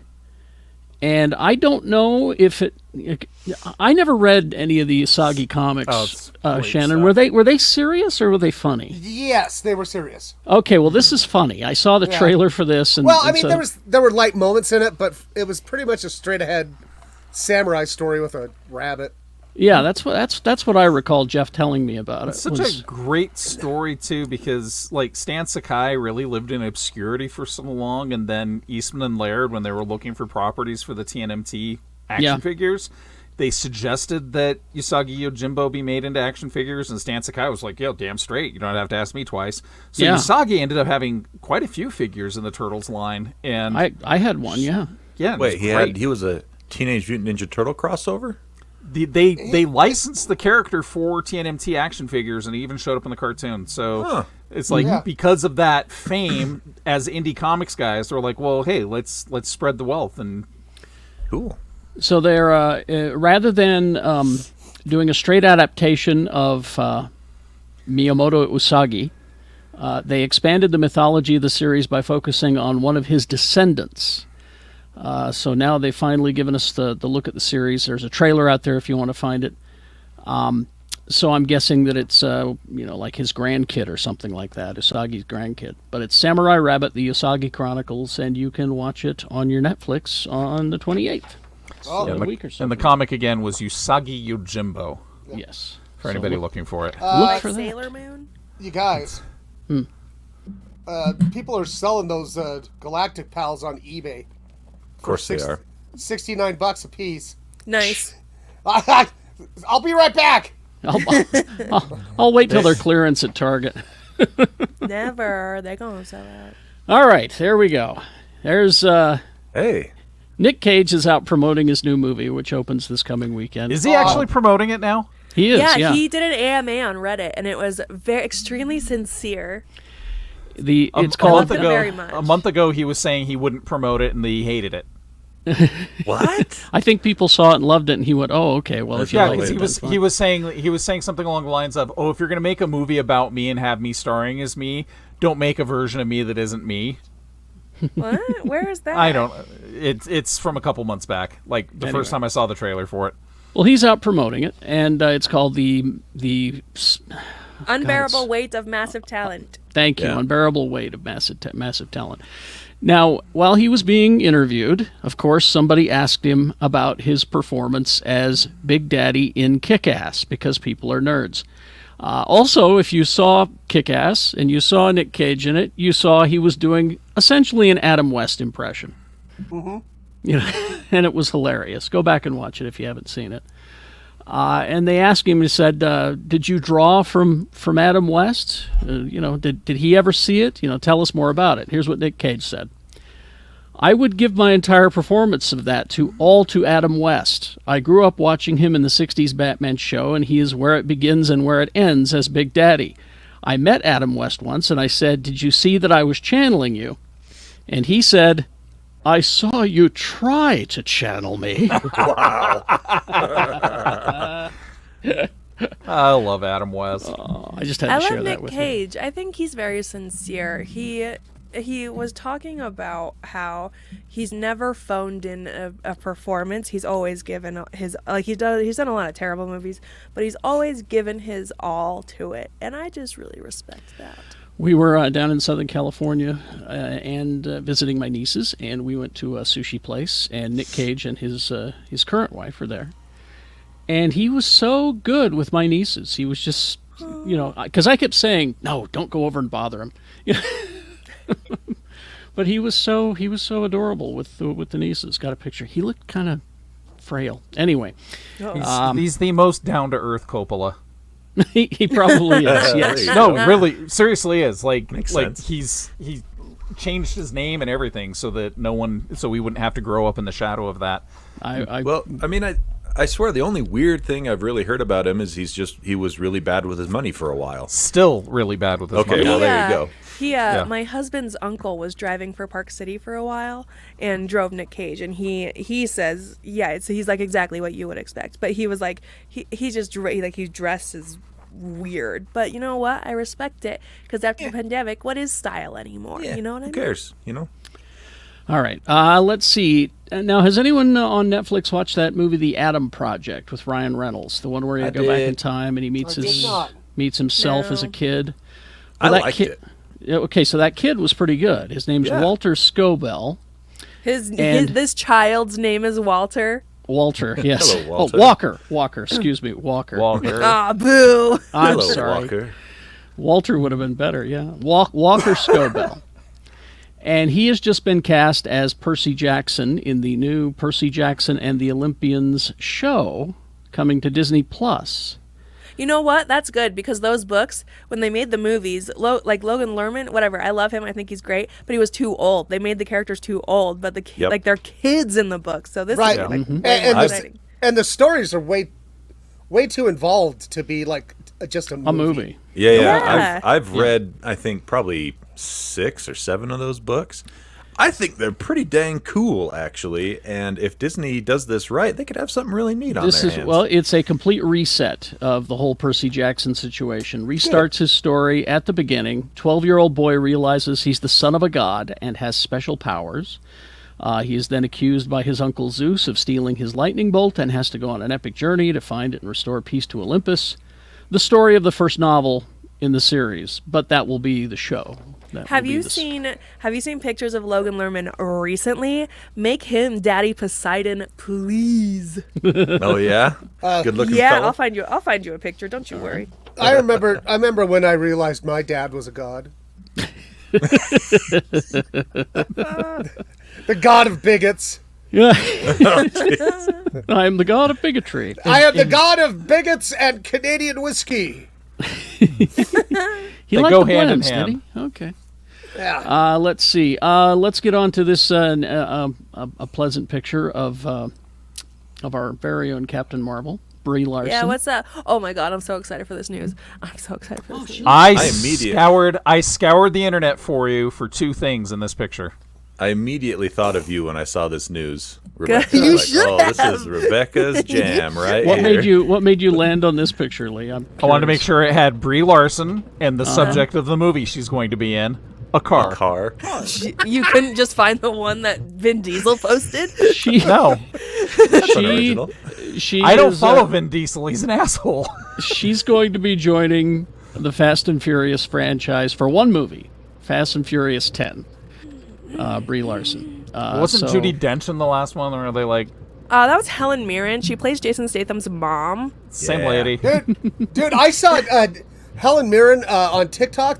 And I don't know if it. I never read any of the Usagi comics, Shannon. Stuff. Were they serious or were they funny? Yes, they were serious. Okay, well this is funny. I saw the trailer for this, and Well, I and mean, so- there were light moments in it, but it was pretty much a straight ahead samurai story with a rabbit. yeah, that's what I recall Jeff telling me about It's it. such a great story too, because like Stan Sakai really lived in obscurity for so long, and then Eastman and Laird, when they were looking for properties for the TNMT action figures, they suggested that Usagi Yojimbo be made into action figures, and Stan Sakai was like, "Yo, damn straight, you don't have to ask me twice." So Usagi ended up having quite a few figures in the Turtles line, and I had one, yeah. it Wait, was he was a Teenage Mutant Ninja Turtle crossover? They licensed the character for TNMT action figures, and he even showed up in the cartoon. So it's like because of that fame, as indie comics guys, they're like, well, hey, let's spread the wealth. And Cool. So they're rather than doing a straight adaptation of Miyamoto Usagi, they expanded the mythology of the series by focusing on one of his descendants. So now they've finally given us the look at the series. There's a trailer out there if you want to find it. So I'm guessing that it's like his grandkid or something like that, Usagi's grandkid. But it's Samurai Rabbit: The Usagi Chronicles, and you can watch it on your Netflix on the 28th. So a week or so. and the comic again was Usagi Yojimbo. Yes. For anybody looking for it. Look for that. Sailor Moon. You guys, people are selling those Galactic Pals on eBay. Of course they are. $69 a piece. Nice. I'll be right back. I'll wait till they're clearance at Target. Never. They're gonna sell out. All right, there we go. There's Hey. Nick Cage is out promoting his new movie, which opens this coming weekend. Is he actually promoting it now? He is, yeah. He did an AMA on Reddit, and it was very extremely sincere. It's I called loved it very much. A month ago, he was saying he wouldn't promote it, and he hated it. What? I think people saw it and loved it, and he went, "Oh, okay. Well, if you Yeah, like because it, he that's fine." he was saying something along the lines of, "Oh, if you're gonna make a movie about me and have me starring as me, don't make a version of me that isn't me." What? Where is that? I don't. It's from a couple months back. Like the first time I saw the trailer for it. Well, he's out promoting it, and it's called the Unbearable Weight of Massive Talent. Thank you, Unbearable Weight of Massive Talent. Now, while he was being interviewed, of course, somebody asked him about his performance as Big Daddy in Kick-Ass, because people are nerds. Also, if you saw Kick-Ass and you saw Nick Cage in it, you saw he was doing essentially an Adam West impression. Mm-hmm. And it was hilarious. Go back and watch it if you haven't seen it. And they asked him, he said, did you draw from Adam West? Did he ever see it? Tell us more about it. Here's what Nick Cage said. I would give my entire performance of that to Adam West. I grew up watching him in the 60s Batman show, and he is where it begins and where it ends as Big Daddy. I met Adam West once, and I said, did you see that I was channeling you? And he said, I saw you try to channel me. Wow. I love Adam West. I just had to share love that Nick with Cage. I think he's very sincere. He was talking about how he's never phoned in a performance. He's always given his he's done a lot of terrible movies, but he's always given his all to it, and I just really respect that. We were down in Southern California and visiting my nieces, and we went to a sushi place, and Nick Cage and his current wife were there. And he was so good with my nieces. He was just, because I kept saying, no, don't go over and bother him. But he was so adorable with the nieces. Got a picture. He looked kind of frail. Anyway. He's the most down-to-earth Coppola. he probably is, yes. No, really, seriously is. Makes sense. He changed his name and everything so that so we wouldn't have to grow up in the shadow of that. I I swear the only weird thing I've really heard about him is he was really bad with his money for a while. Still really bad with his money. Okay, well, there you go. My husband's uncle was driving for Park City for a while and drove Nick Cage, and he says, he's like exactly what you would expect. But he was like, he dresses weird. But you know what? I respect it, because after the pandemic, what is style anymore? Yeah, you know what I mean? Who cares? You know. All right. Let's see. Now, has anyone on Netflix watched that movie, The Adam Project, with Ryan Reynolds? The one where you go back in time and he meets himself as a kid. Well, I liked it. Okay, so that kid was pretty good. His name's Walter Scobell. This child's name is Walter. Walter, yes. Hello, Walter. Oh, Walker. Excuse me, Walker. Walker. Ah, boo. I'm Hello, sorry. Walker. Walter would have been better, yeah. Walker Scobell. And he has just been cast as Percy Jackson in the new Percy Jackson and the Olympians show coming to Disney+. You know what? That's good, because those books, when they made the movies, like Logan Lerman, whatever, I love him. I think he's great, but he was too old. They made the characters too old, but they're kids in the book. So this is exciting. And the stories are way too involved to be like just a movie. Yeah. I've read, I think, probably 6 or 7 of those books. I think they're pretty dang cool, actually. And if Disney does this right, they could have something really neat on their hands. Well, it's a complete reset of the whole Percy Jackson situation. Restarts his story at the beginning. 12-year-old boy realizes he's the son of a god and has special powers. He is then accused by his uncle Zeus of stealing his lightning bolt and has to go on an epic journey to find it and restore peace to Olympus. The story of the first novel in the series, but that will be the show. Have you seen pictures of Logan Lerman recently? Make him Daddy Poseidon, please. Oh yeah, good looking. Yeah, fella. I'll find you a picture. Don't you worry. I remember when I realized my dad was a god. The god of bigots. Yeah. I am the god of bigotry. I am the god of bigots and Canadian whiskey. He They liked go the hand in blends, hand. did he? Okay. Yeah. Let's see. Let's get on to this a pleasant picture of our very own Captain Marvel, Brie Larson. Yeah, what's that? Oh my God, I'm so excited for this news. I'm so excited for this news. I scoured the internet for you for 2 things in this picture. I immediately thought of you when I saw this news. Rebecca. You Like, should this is Rebecca's jam right What here. made you land on this picture, Lee? I wanted to make sure it had Brie Larson and the subject of the movie she's going to be in, a car. A car. You couldn't just find the one that Vin Diesel posted? No. Original. I don't follow Vin Diesel. He's an asshole. She's going to be joining the Fast and Furious franchise for one movie, Fast and Furious 10. Brie Larson. Wasn't Judi Dench in the last one? Or are they like... That was Helen Mirren. She plays Jason Statham's mom. Same Yeah. lady. Dude, I saw Helen Mirren on TikTok.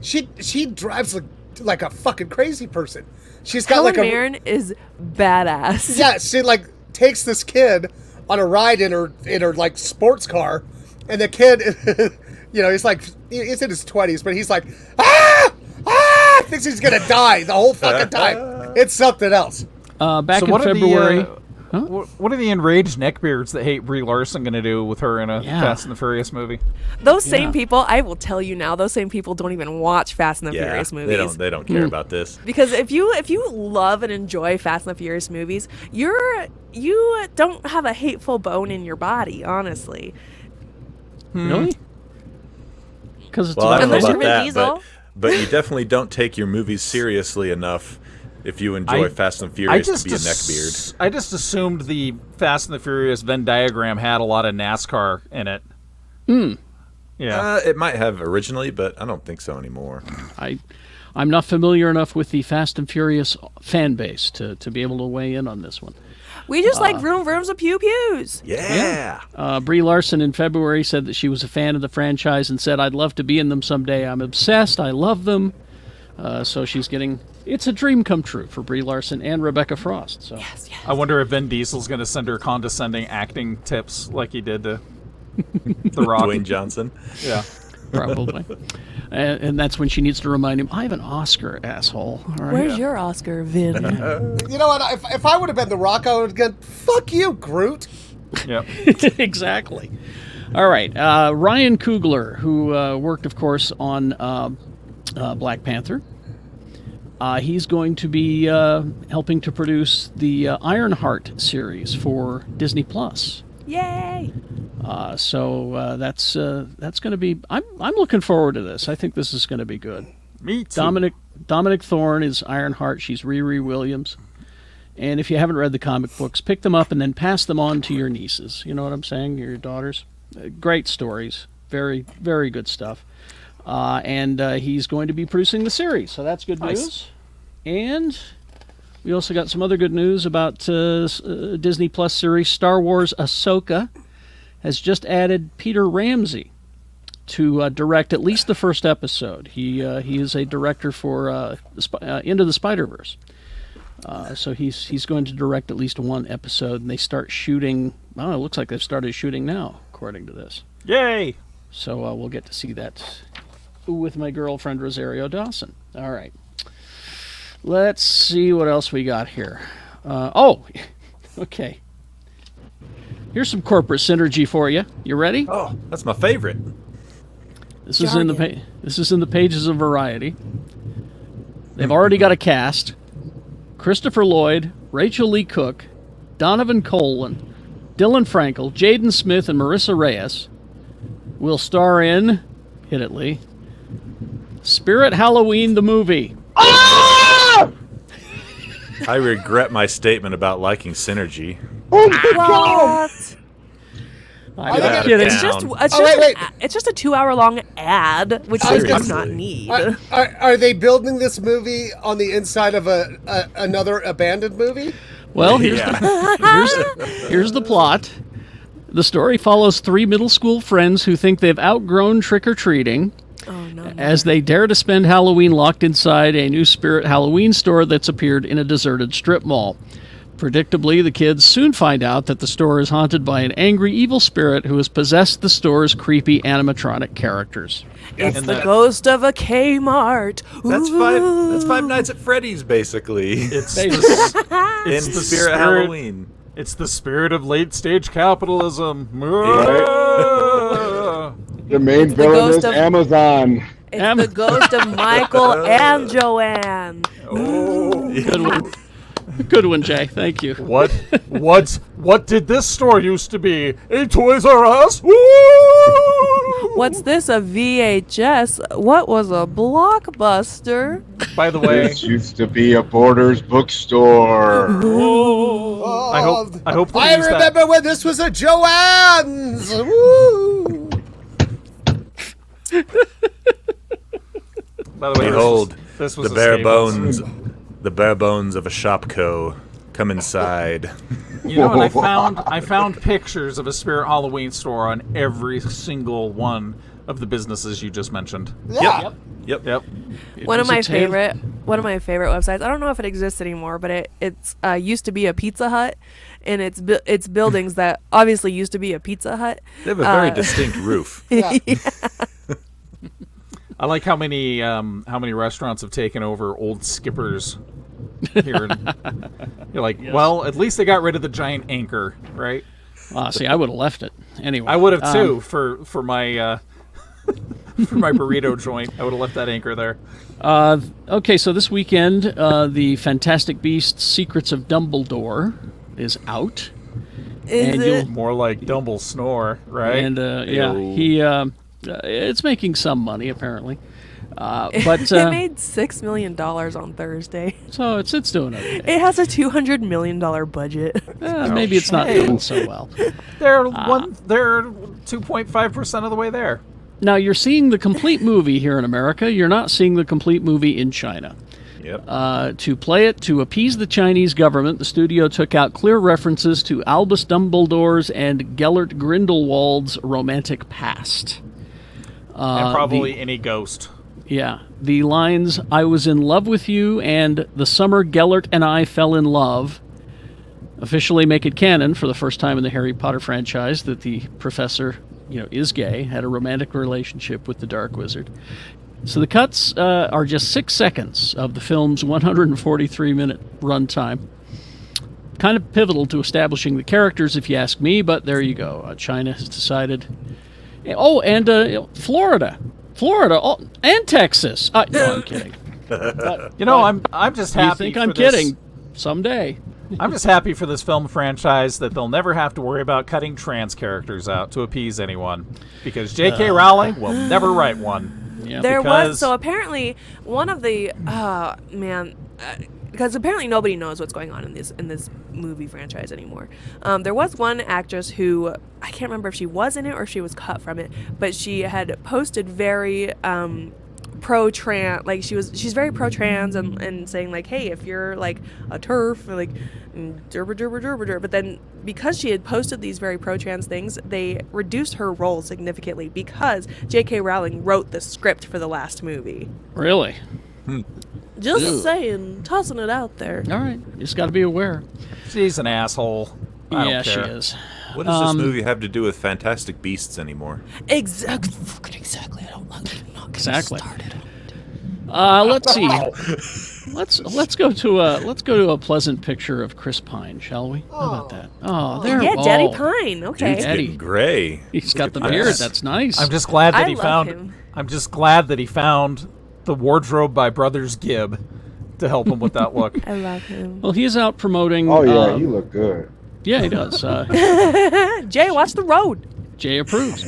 She drives like a fucking crazy person. She's got Helen like a Mirren is badass. Yeah, she like takes this kid on a ride in her like sports car, and the kid, he's in his 20s, but he's like thinks he's gonna die the whole fucking time. It's something else. Back in February. What are the enraged neckbeards that hate Brie Larson going to do with her in a Fast and the Furious movie? Those same people, I will tell you now, those same people don't even watch Fast and the Furious movies. They don't care about this. Because if you love and enjoy Fast and the Furious movies, you don't have a hateful bone in your body, honestly. Really? Because it's Well, I don't know Unless about you're Vin that, Diesel. but you definitely don't take your movies seriously enough if you enjoy Fast and Furious to be a neckbeard. I just assumed the Fast and the Furious Venn diagram had a lot of NASCAR in it. Yeah. It might have originally, but I don't think so anymore. I'm not familiar enough with the Fast and Furious fan base to be able to weigh in on this one. We just like vroom vrooms of pew pews. Yeah. Brie Larson in February said that she was a fan of the franchise and said, "I'd love to be in them someday. I'm obsessed. I love them." So she's getting... It's a dream come true for Brie Larson and Rebecca Frost. So. Yes. I wonder if Vin Diesel's going to send her condescending acting tips like he did to The Rock. Dwayne Johnson. Yeah. Probably. And that's when she needs to remind him, I have an Oscar, asshole. All right. Where's your Oscar, Vin? You know what? If I would have been The Rock, I would have gone, fuck you, Groot. Yep. Exactly. All right. Ryan Coogler, who worked, of course, on Black Panther. He's going to be helping to produce the Ironheart series for Disney Plus. Yay! So that's going to be. I'm looking forward to this. I think this is going to be good. Me too. Dominic Thorne is Ironheart. She's Riri Williams. And if you haven't read the comic books, pick them up and then pass them on to your nieces. You know what I'm saying? Your daughters. Great stories. Very, very good stuff. And he's going to be producing the series, so that's good news. And we also got some other good news about Disney Plus series Star Wars Ahsoka has just added Peter Ramsey to direct at least the first episode. He is a director for Into the Spider-Verse. So he's going to direct at least one episode, and they start shooting. Well, it looks like they've started shooting now, according to this. Yay! So we'll get to see that with my girlfriend Rosario Dawson. All right. Let's see what else we got here. Okay. Here's some corporate synergy for you. You ready? Oh, that's my favorite. This is in the pages of Variety. They've already got a cast. Christopher Lloyd, Rachel Lee Cook, Donovan Coleman, Dylan Frankel, Jaden Smith, and Marissa Reyes will star in, hit it, Lee, Spirit Halloween the movie. I regret my statement about liking Synergy. What? I'm not kidding. It's just a 2-hour long ad, which they do not need. Are they building this movie on the inside of another abandoned movie? Well, here's the plot. The story follows 3 middle school friends who think they've outgrown trick-or-treating as they dare to spend Halloween locked inside a new Spirit Halloween store that's appeared in a deserted strip mall. Predictably, the kids soon find out that the store is haunted by an angry evil spirit who has possessed the store's creepy animatronic characters. It's the ghost of a Kmart. That's Five Nights at Freddy's, basically. It's in the Spirit Halloween. It's the spirit of late-stage capitalism. The main villain is Amazon. It's the ghost of Michael and Joanne. Good one. Good one, Jay. Thank you. What did this store used to be? A Toys R Us? Woo! What's this, a VHS? What was a Blockbuster? By the way, This used to be a Borders bookstore. I hope I remember when this was a Joanne's. Woo! By the way, Behold, this was the a bare Staples. bones. The bare bones of a Shopco. Come inside. You know what I found pictures of a Spirit Halloween store on every single one of the businesses you just mentioned. Yeah. Yep. One of my favorite websites. I don't know if it exists anymore, but it's used to be a Pizza Hut, and it's buildings that obviously used to be a Pizza Hut. They have a very distinct roof. Yeah. I like how many restaurants have taken over old Skippers here. You're like, well, at least they got rid of the giant anchor, right? See, I would have left it anyway. I would have too for my for my burrito joint. I would have left that anchor there. Okay, so this weekend, the Fantastic Beasts: Secrets of Dumbledore is out. Is it? More like Dumble Snore, right? And it's making some money apparently, but it made $6 million on Thursday. So it's doing okay. It has a $200 million budget. Maybe it's not doing so well. They're 2.5% of the way there. Now you're seeing the complete movie here in America. You're not seeing the complete movie in China. Yep. To appease the Chinese government, the studio took out clear references to Albus Dumbledore's and Gellert Grindelwald's romantic past. And probably any ghost. Yeah. The lines, "I was in love with you," and "the summer Gellert and I fell in love," officially make it canon for the first time in the Harry Potter franchise that the professor, is gay, had a romantic relationship with the Dark Wizard. So the cuts are just 6 seconds of the film's 143-minute runtime. kind of pivotal to establishing the characters, if you ask me. But there you go. China has decided. Oh, and Florida, and Texas. No, I'm kidding. I'm just happy. You think I'm for this. kidding? Someday. I'm just happy for this film franchise that they'll never have to worry about cutting trans characters out to appease anyone, because J.K. Rowling will never write one. Yeah. There was, so apparently one of the because apparently nobody knows what's going on in this movie franchise anymore. There was one actress who, I can't remember if she was in it or if she was cut from it, but she had posted very pro-trans, like she's very pro-trans and saying like, hey, if you're like a TERF, like derber derber derber derber. But then because she had posted these very pro-trans things, they reduced her role significantly because J.K. Rowling wrote the script for the last movie. Really? Just saying, tossing it out there. All right, you just got to be aware. She's an asshole. I don't She care. is. What does this movie have to do with Fantastic Beasts anymore? Exactly. I don't want to not get Exactly. started. Let's see. Let's go to a pleasant picture of Chris Pine, shall we? How about that? Oh, there. Yeah, Daddy Pine. Okay. Dude's Eddie. getting gray. He's got the Look at beard. this. That's nice. I'm just glad that I he love found. him. I'm just glad that he found the wardrobe by Brothers Gibb to help him with that look. I love him. Well, he is out promoting. Oh yeah, you look good. Yeah, he does. Jay, watch the road. Jay approves.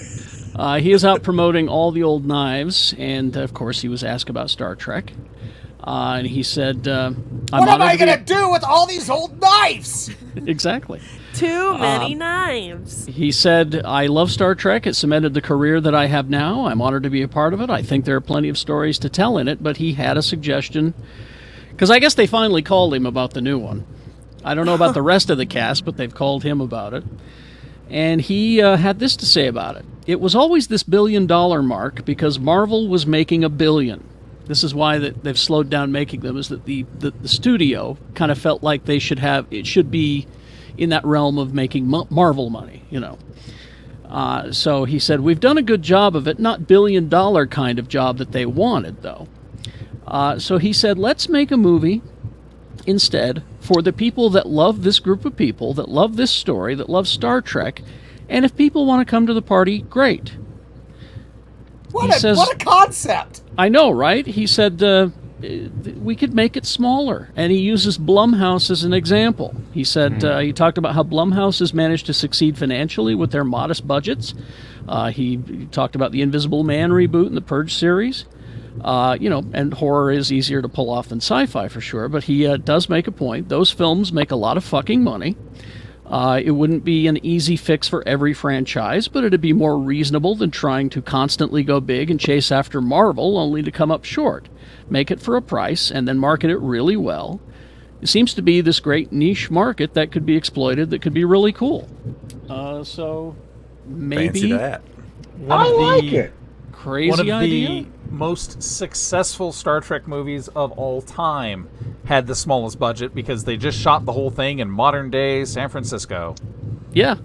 He is out promoting all the old knives, and of course, he was asked about Star Trek. And he said, What am I going to do with all these old knives? Exactly. Too many knives. He said, I love Star Trek. It cemented the career that I have now. I'm honored to be a part of it. I think there are plenty of stories to tell in it, but he had a suggestion. Because I guess they finally called him about the new one. I don't know about the rest of the cast, but they've called him about it. And he had this to say about it. It was always this $1 billion mark because Marvel was making $1 billion. This is why they've slowed down making them, is that the studio kind of felt like it should be in that realm of making Marvel money, you know. So he said, we've done a good job of it, not $1 billion kind of job that they wanted, though. So he said, let's make a movie instead for the people that love this group of people, that love this story, that love Star Trek, and if people want to come to the party, great. What a concept! I know, right? He said we could make it smaller, and he uses Blumhouse as an example. He said he talked about how Blumhouse has managed to succeed financially with their modest budgets. He talked about the Invisible Man reboot and the Purge series. And horror is easier to pull off than sci-fi for sure, but he does make a point. Those films make a lot of fucking money. It wouldn't be an easy fix for every franchise, but it'd be more reasonable than trying to constantly go big and chase after Marvel only to come up short. Make it for a price and then market it really well. It seems to be this great niche market that could be exploited, that could be really cool. So maybe Fancy that. I like it. Crazy One of idea. the most successful Star Trek movies of all time had the smallest budget because they just shot the whole thing in modern day San Francisco. Yeah.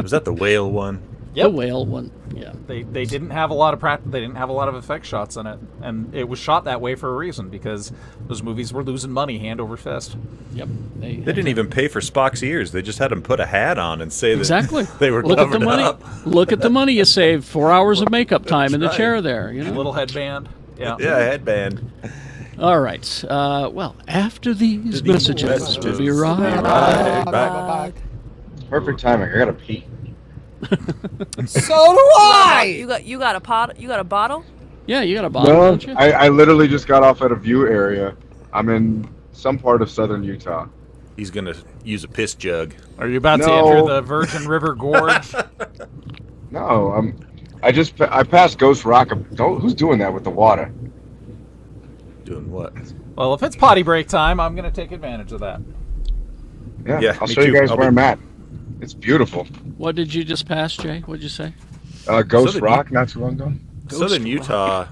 Was that the whale one? The whale one. Yeah. They didn't have a lot of they didn't have a lot of effect shots in it, and it was shot that way for a reason because those movies were losing money hand over fist. Yep. They didn't even pay for Spock's ears. They just had him put a hat on and say that Exactly. they were Look at the covered money. up. Look at the money you saved. 4 hours of makeup time in the right. chair there. You know. Little headband. Yeah. Yeah, headband. All right. Well, after these messages, we'll be right Back. Perfect timing. I gotta pee. So do I! You got a pot? You got a bottle? Yeah, you got a bottle, No, don't you? I literally just got off at a view area. I'm in some part of southern Utah. He's gonna use a piss jug. Are you about to No. enter the Virgin River Gorge? No, I passed Ghost Rock. Who's doing that with the water? Doing what? Well, if it's potty break time, I'm going to take advantage of that. Yeah, I'll me show you too. guys where I'm at. It's beautiful. What did you just pass, Jay? What'd you say? Ghost Southern Rock, not too long ago. Southern Utah,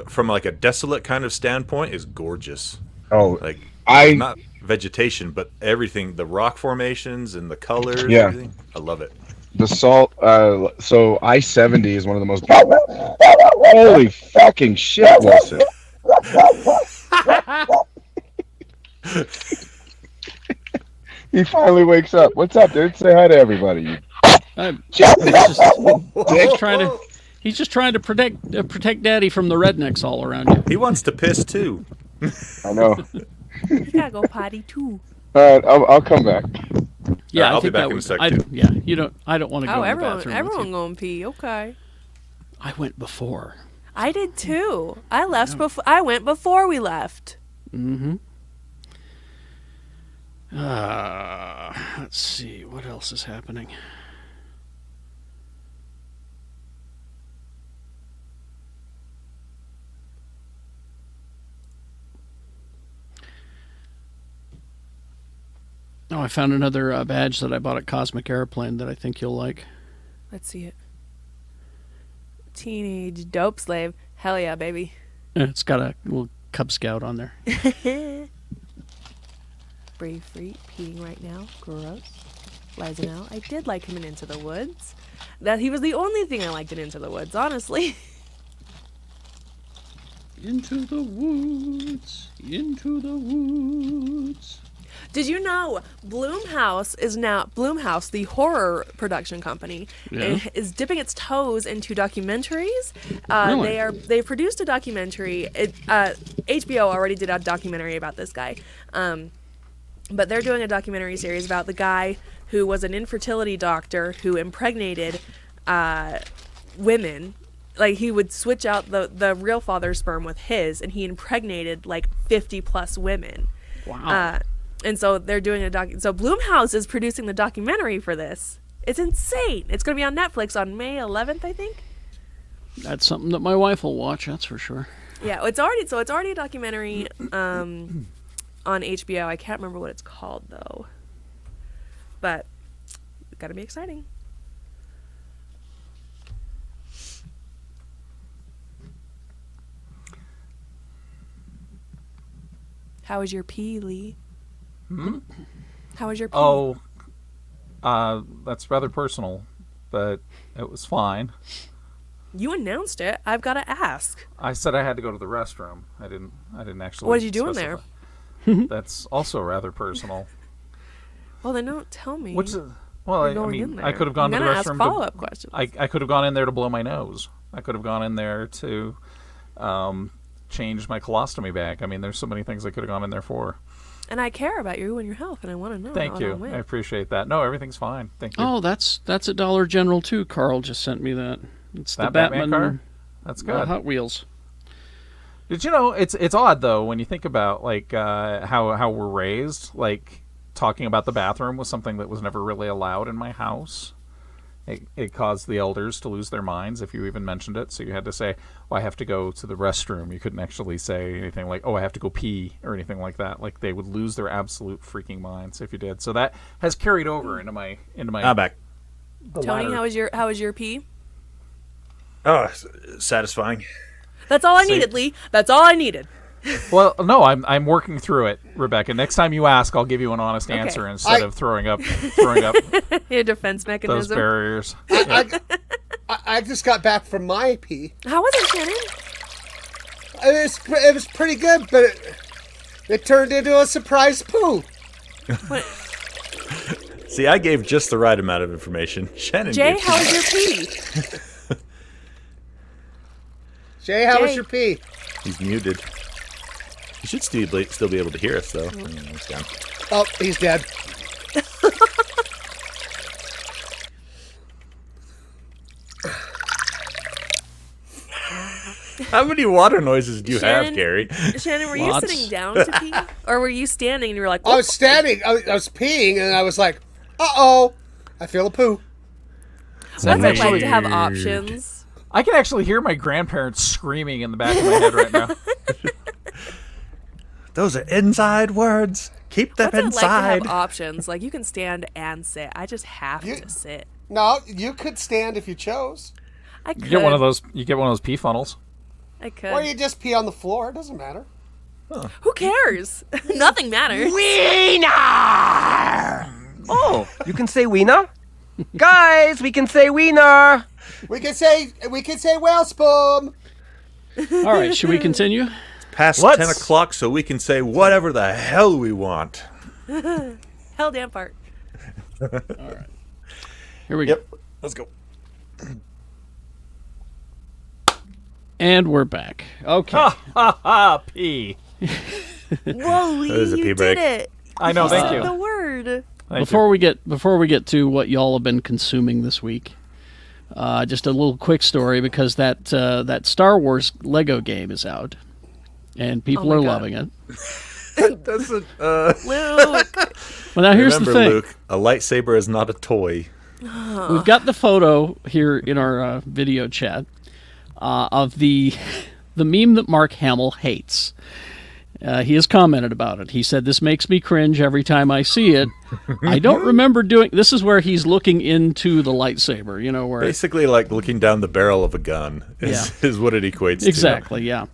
from like a desolate kind of standpoint, is gorgeous. Oh, Like I not vegetation, but everything, the rock formations and the colors. Yeah. Everything. I love it. the salt. So I-70 is one of the most. Holy fucking shit, Wilson! He finally wakes up. What's up, dude? Say hi to everybody. He's just trying to protect Daddy from the rednecks all around you. He wants to piss too. I know. You gotta go potty too. All right, I'll come back. Yeah, I'll I be think back that in a would. sec, I too. don't want to go in the bathroom. Everyone with you. going pee. Okay. I went before. I did too. I left before. I went before we left. Mm-hmm. Let's see what else is happening. Oh, I found another badge that I bought at Cosmic Airplane that I think you'll like. Let's see it. Teenage dope slave. Hell yeah, baby. It's got a little Cub Scout on there. Brie free peeing right now. Gross. Liza now. I did like him in Into the Woods. That he was the only thing I liked in Into the Woods, honestly. Into the woods, into the woods. Did you know Blumhouse, the horror production company, is dipping its toes into documentaries? Really? They produced a documentary. HBO already did a documentary about this guy, but they're doing a documentary series about the guy who was an infertility doctor who impregnated women. Like, he would switch out the real father's sperm with his, and he impregnated like 50 plus women. Wow. And so they're doing so Blumhouse is producing the documentary for this. It's insane. It's going to be on Netflix on May 11th, I think. That's something that my wife will watch, that's for sure. Yeah, it's already a documentary on HBO. I can't remember what it's called though. But it's got to be exciting. How was your pee, Lee? How was your pee? Oh, that's rather personal, but it was fine. You announced it. I've got to ask. I said I had to go to the restroom. I didn't actually. What did you do in there? That's also rather personal. Well, then don't tell me. I mean, I could have gone to the restroom. Ask follow-up questions. I could have gone in there to blow my nose. I could have gone in there to change my colostomy bag. I mean, there's so many things I could have gone in there for. And I care about you and your health, and I want to know. Thank you. I appreciate that. No, everything's fine. Thank you. Oh, that's at Dollar General too. Carl just sent me that. It's the Batman car. That's good. Hot Wheels. Did you know it's odd though when you think about like how we're raised, like talking about the bathroom was something that was never really allowed in my house. It caused the elders to lose their minds if you even mentioned it. So you had to say, "Oh, I have to go to the restroom." You couldn't actually say anything like, "Oh, I have to go pee," or anything like that. Like they would lose their absolute freaking minds if you did. So that has carried over into my. I'm back. Tony, how was your pee? Oh, satisfying. That's all I needed, Lee. That's all I needed. Well, no, I'm working through it, Rebecca. Next time you ask, I'll give you an honest answer instead of throwing up Your defense mechanism. those barriers. I just got back from my pee. How was it, Shannon? It was pretty good, but it turned into a surprise poo. What? See, I gave just the right amount of information. Shannon Jay, gave how was your pee? Jay, how was your pee? He's muted. He should still be able to hear us, though. He's down. Oh, he's dead. How many water noises do you have, Gary? Shannon, were you sitting down to pee? Or were you standing and you were like... I was standing. I was peeing, and I was like, uh-oh, I feel a poo. What's it like to have options? I can actually hear my grandparents screaming in the back of my head right now. Those are inside words. Keep them What's inside. it like to have options? Like, you can stand and sit. I just have to sit. No, you could stand if you chose. I could. You get one of those pee funnels. I could. Or you just pee on the floor. It doesn't matter. Who cares? Nothing matters. Wiener! Oh, you can say wiener? Guys, we can say wiener. We can say whale sperm. All right, should we continue? Past 10 o'clock so we can say whatever the hell we want. Hell damn fart. All right. Here we go. Yep. Let's go. And we're back. Okay. Ha ha ha! P. Whoa, Lee, That is a pee you break. did it. I know. Thank Said you. the word. Thank Before we get to what y'all have been consuming this week, just a little quick story because that Star Wars Lego game is out, and people my are God. loving it. Doesn't Luke. Well, now here's remember, the thing: Luke? A lightsaber is not a toy. we've got the photo here in our video chat of the meme that Mark Hamill hates. He has commented about it. He said, "This makes me cringe every time I see it. I don't remember doing." This is where he's looking into the lightsaber. You know where Basically, like looking down the barrel of a gun is what it equates exactly. Yeah.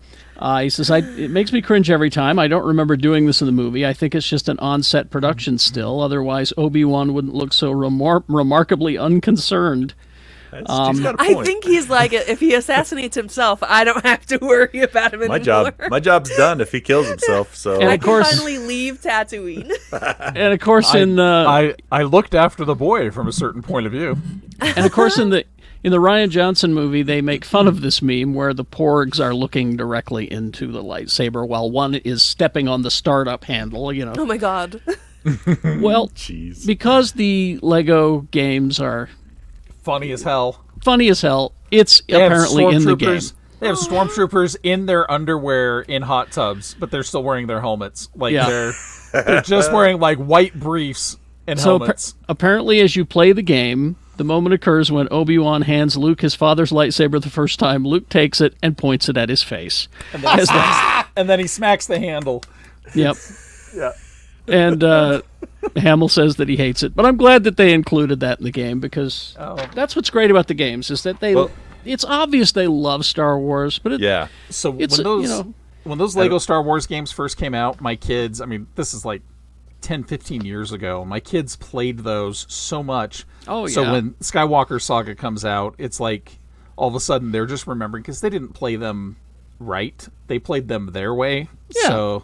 He says, "It makes me cringe every time. I don't remember doing this in the movie. I think it's just an on-set production still. Otherwise, Obi-Wan wouldn't look so remarkably unconcerned." He's got a I point. think he's like, if he assassinates himself, I don't have to worry about him anymore. my job's done if he kills himself. So And I of can course- finally leave Tatooine. And of course, I looked after the boy from a certain point of view. and of course, in the Ryan Johnson movie, they make fun of this meme where the porgs are looking directly into the lightsaber while one is stepping on the startup handle. You know. Oh my God. Well, Jeez. because the Lego games are Funny as hell. funny as hell, it's They have apparently in the game. stormtroopers- They have stormtroopers in their underwear in hot tubs, but they're still wearing their helmets. Like Yeah. they're just wearing like white briefs and So helmets. apparently, as you play the game, the moment occurs when Obi-Wan hands Luke his father's lightsaber the first time. Luke takes it and points it at his face. And then he smacks the handle. Yep. Yeah. And Hamill says that he hates it, but I'm glad that they included that in the game because that's what's great about the games is that they. It's obvious they love Star Wars, but So it's when those Lego Star Wars games first came out, my kids, I mean, this is like 10, 15 years ago. My kids played those so much. Oh, yeah. So when Skywalker Saga comes out, it's like all of a sudden they're just remembering because they didn't play them right. They played them their way. Yeah. So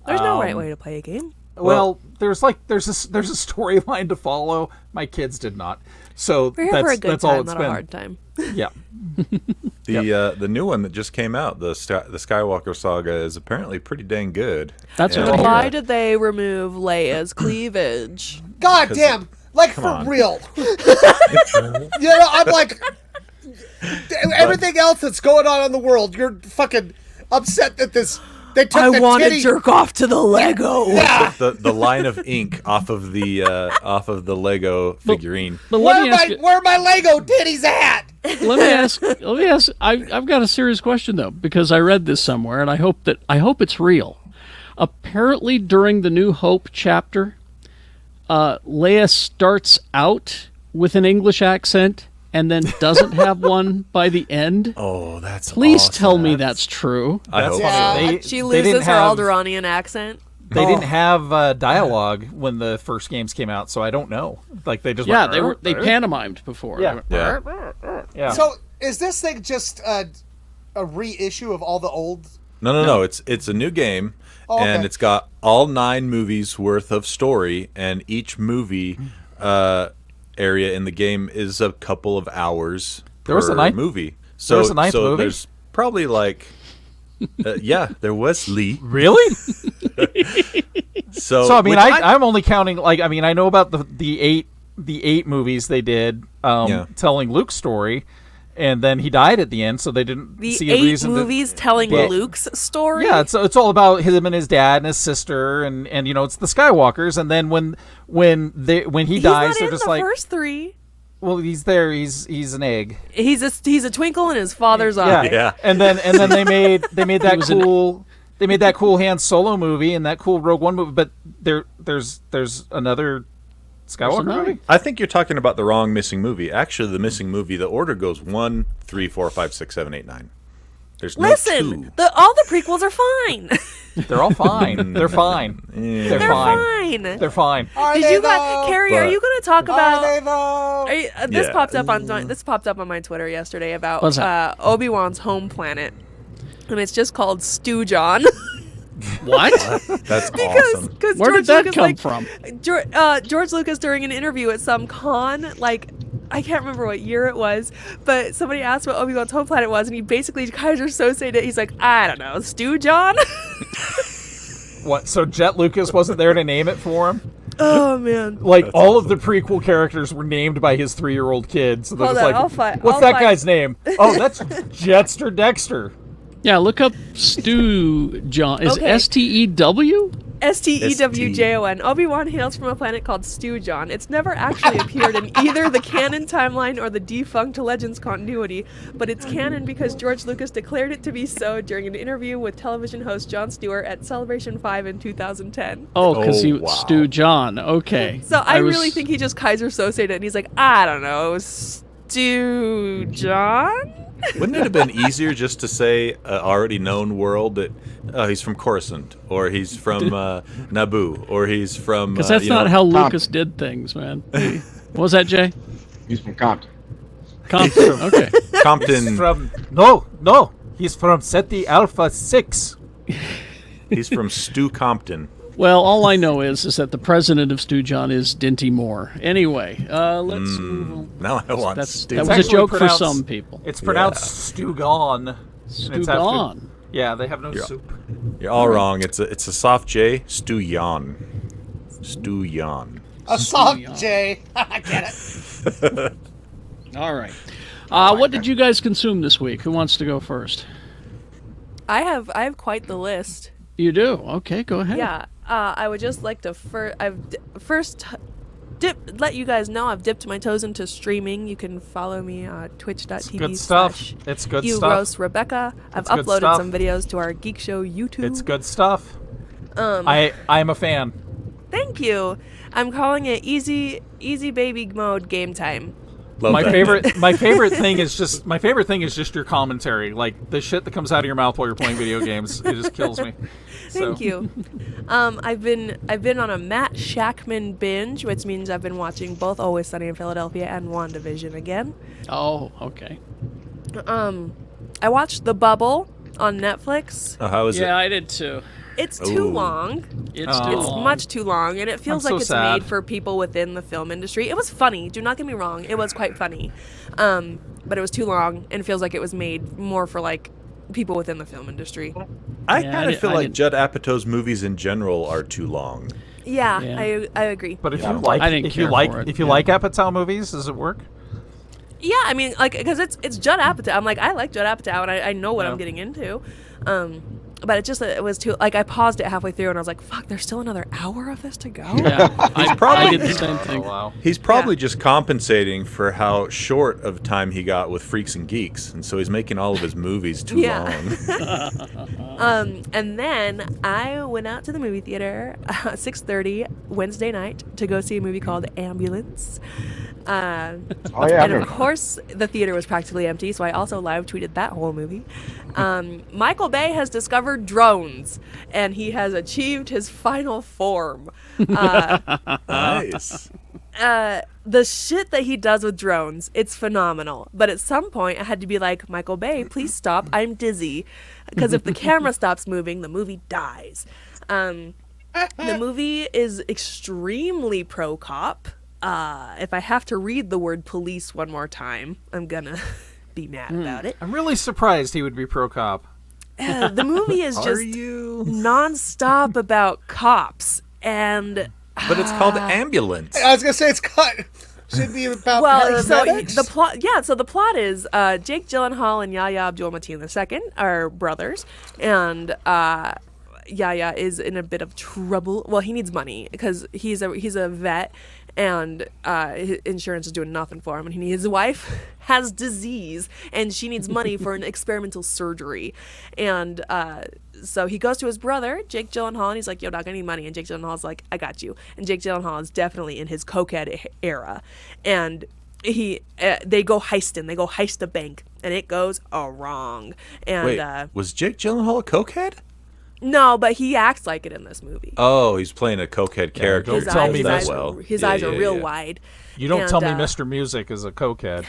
There's no right way to play a game. well, there's a storyline to follow. My kids did not. So We're here for a good that's time, all it's not been. a hard time. Yeah. The new one that just came out, the Skywalker Saga, is apparently pretty dang good. That's And, what I hear. Why did they remove Leia's cleavage? God damn! Like for on. real. I'm like everything else that's going on in the world. You're fucking upset that they took I the want to titty. jerk off to the Lego. Yeah. the line of ink off of the Lego figurine. But let me ask you, Where are my Lego titties at? let me ask. I've got a serious question though because I read this somewhere and I hope it's real. Apparently, during the New Hope chapter, Leia starts out with an English accent and then doesn't have one by the end. Oh, that's Please awesome. tell me that's true. I hope Yeah, so. she they didn't loses her have- Alderaanian accent. They didn't have dialogue when the first games came out, so I don't know. Like they just Yeah, went, they pantomimed before. Yeah. They went, Yeah. So is this thing just a reissue of all the old? No. It's a new game, Oh, okay. and it's got all 9 movies worth of story, and each movie area in the game is a couple of hours There was per a ninth- movie. there was a ninth movie? There's probably like, there was Lee. Really? So So I mean, which I'm only counting like I know about the eight movies they did telling Luke's story, and then he died at the end, so they didn't The see a 8 reason movies telling Well- Luke's story. Yeah, it's all about him and his dad and his sister, and it's the Skywalkers, and then when he He's dies, not they're in just the like, first 3. well, he's there, he's an egg. He's a twinkle in his father's eye. Yeah. And then they made that was an- cool. They made that cool Han Solo movie and that cool Rogue One movie, but there's another Skywalker another? movie. I think you're talking about the wrong missing movie. Actually, the missing movie, the order goes 1, 3, 4, 5, 6, 7, 8, 9. There's no Listen, 2. all the prequels are fine. They're all fine. They're fine. They're They're fine. fine. They're fine. Did you guys, Carrie? Are But- you going to talk about? Are they though? This Yeah. popped up on my Twitter yesterday about What's that? Obi-Wan's home planet, and it's just called Stew John. What? That's awesome. Because Where George did that Lucas, come from? George Lucas, during an interview at some con, like, I can't remember what year it was, but somebody asked what Obi-Wan's home planet was, and he basically Kaiser Sosa'd it. He's like, I don't know, Stew John? What? So Jet Lucas wasn't there to name it for him? Oh, man. Like, all of the prequel characters were named by his 3-year-old kid. So they're Hold just on, like, what's that guy's name? Oh, that's Jetster Dexter. Yeah, look up Stew John. Is Okay. S-T-E-W? Stewjon. Obi-Wan hails from a planet called Stew John. It's never actually appeared in either the canon timeline or the defunct Legends continuity, but it's canon because George Lucas declared it to be so during an interview with television host Jon Stewart at Celebration 5 in 2010. Oh, because he wow. Stew John. Okay. So I really think he just Kaiser Sosa'd it, and he's like, I don't know, Stew John? Wouldn't it have been easier just to say an already known world that he's from Coruscant, or he's from Naboo, or he's from... Because that's not how Lucas did things, man. What was that, Jay? He's from Compton. Compton. Okay. Compton. No, he's from SETI Alpha 6. He's from Stu Compton. Well, all I know is that the president of Stew John is Dinty Moore. Anyway, let's move on. Now I want Stu. That was a joke for some people. It's pronounced Stugon. Stugon. Yeah, they have no soup. You're all wrong. It's a soft J. Stu Yon. Stu Yon. A soft J. I get it. All right. What did you guys consume this week? Who wants to go first? I have quite the list. You do? Okay, go ahead. Yeah. I would just like to let you guys know I've dipped my toes into streaming. You can follow me at twitch.tv. Good stuff. It's good You stuff. roast Rebecca. I've uploaded some videos to our Geekshow YouTube. It's good stuff. I am a fan. Thank you. I'm calling it easy baby mode game time. My favorite thing is just your commentary, like the shit that comes out of your mouth while you're playing video games. It just kills me. Thank you. I've been on a Matt Shackman binge, which means I've been watching both Always Sunny in Philadelphia and WandaVision again. Oh, okay. I watched The Bubble on Netflix. Oh, how is it? Yeah, I did too. It's too long. It's too long. Much too long, and it feels I'm like so it's sad. made for people within the film industry. It was funny. Do not get me wrong. It was quite funny. But it was too long, and it feels like it was made more for, like, people within the film industry. I kind of feel like Judd Apatow's movies in general are too long. Yeah. Yeah. I agree. But if Yeah. you like, I didn't if you care like, for it, if you yeah. like Apatow movies, does it work? Yeah, I mean, like, because it's Judd Apatow. I'm like, I like Judd Apatow, and I know what Yeah. I'm getting into. But it was too, like, I paused it halfway through, and I was like, fuck, there's still another hour of this to go? Yeah, I probably- did the same thing. Oh, wow. He's probably just compensating for how short of time he got with Freaks and Geeks, and so he's making all of his movies too long. And then I went out to the movie theater 6:30 Wednesday night to go see a movie called Ambulance. And of course, the theater was practically empty, so I also live tweeted that whole movie. Michael Bay has discovered drones, and he has achieved his final form. Nice. The shit that he does with drones, it's phenomenal. But at some point, I had to be like, Michael Bay, please stop. I'm dizzy. Because if the camera stops moving, the movie dies. The movie is extremely pro-cop. If I have to read the word police one more time, I'm gonna be mad about it. I'm really surprised he would be pro-cop. The movie is just non-stop about cops. And But it's called Ambulance. I was gonna say should be about paramedics. So the plot, yeah. So the plot is Jake Gyllenhaal and Yahya Abdul-Mateen II are brothers, and Yahya is in a bit of trouble. Well, he needs money because he's a vet, and his insurance is doing nothing for him. And his wife has disease, and she needs money for an experimental surgery, and so he goes to his brother, Jake Gyllenhaal, and he's like, yo, dog, I need money. And Jake Gyllenhaal's like, I got you. And Jake Gyllenhaal is definitely in his cokehead era. And they go heisting. They go heist a bank. And it goes wrong. And Wait, was Jake Gyllenhaal a cokehead? no, but he acts like it in this movie. Oh, he's playing a cokehead character. don't tell me that well. His eyes are real wide. You don't tell me And, Mr. Music is a cokehead.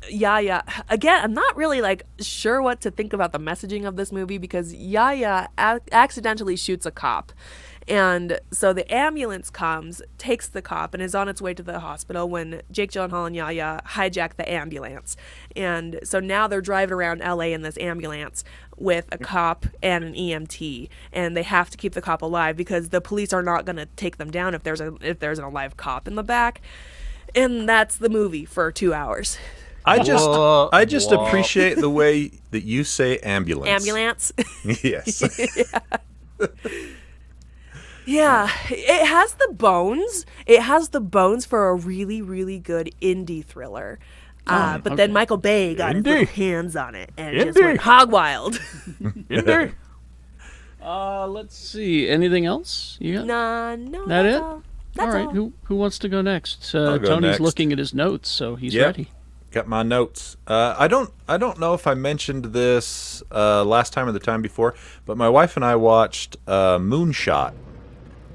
Yaya, again, I'm not really like sure what to think about the messaging of this movie because Yaya accidentally shoots a cop. And so the ambulance comes, takes the cop, and is on its way to the hospital when Jake Gyllenhaal and Yaya hijack the ambulance. And so now they're driving around LA in this ambulance with a cop and an EMT, and they have to keep the cop alive because the police are not going to take them down if there's an alive cop in the back. And that's the movie for 2 hours. I just appreciate the way that you say ambulance. Ambulance. Yes. Yeah, it has the bones. It has the bones for a really, really good indie thriller. But then Michael Bay got his little hands on it and just went hog wild. Indie. Let's see. Anything else? You got? No, That that's it? all. All right. Who wants to go next? I'll go Tony's next. looking at his notes, so he's Yep. ready. Got my notes. I don't know if I mentioned this last time or the time before, but my wife and I watched Moonshot.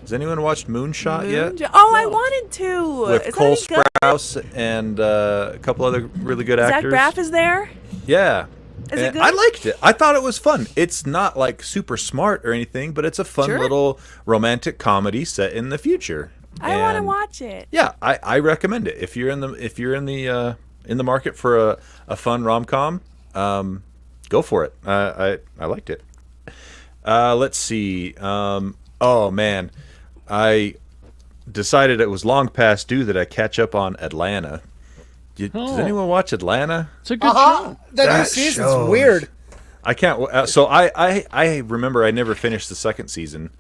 Has anyone watched Moonshot yet? I wanted to. With Is Cole that any good? Sprouse and a couple other really good Zach actors. Braff is there. Yeah. Is it And good? I liked it. I thought it was fun. It's not like super smart or anything, but it's a fun Sure. little romantic comedy set in the future. I want to And watch it. Yeah, I recommend it. If you're in the market for a fun rom-com, go for it. I liked it. Let's see. Oh man, I decided it was long past due that I catch up on Atlanta. Does anyone watch Atlanta? It's a good show. The new season's weird. I can't. So I remember I never finished the second season.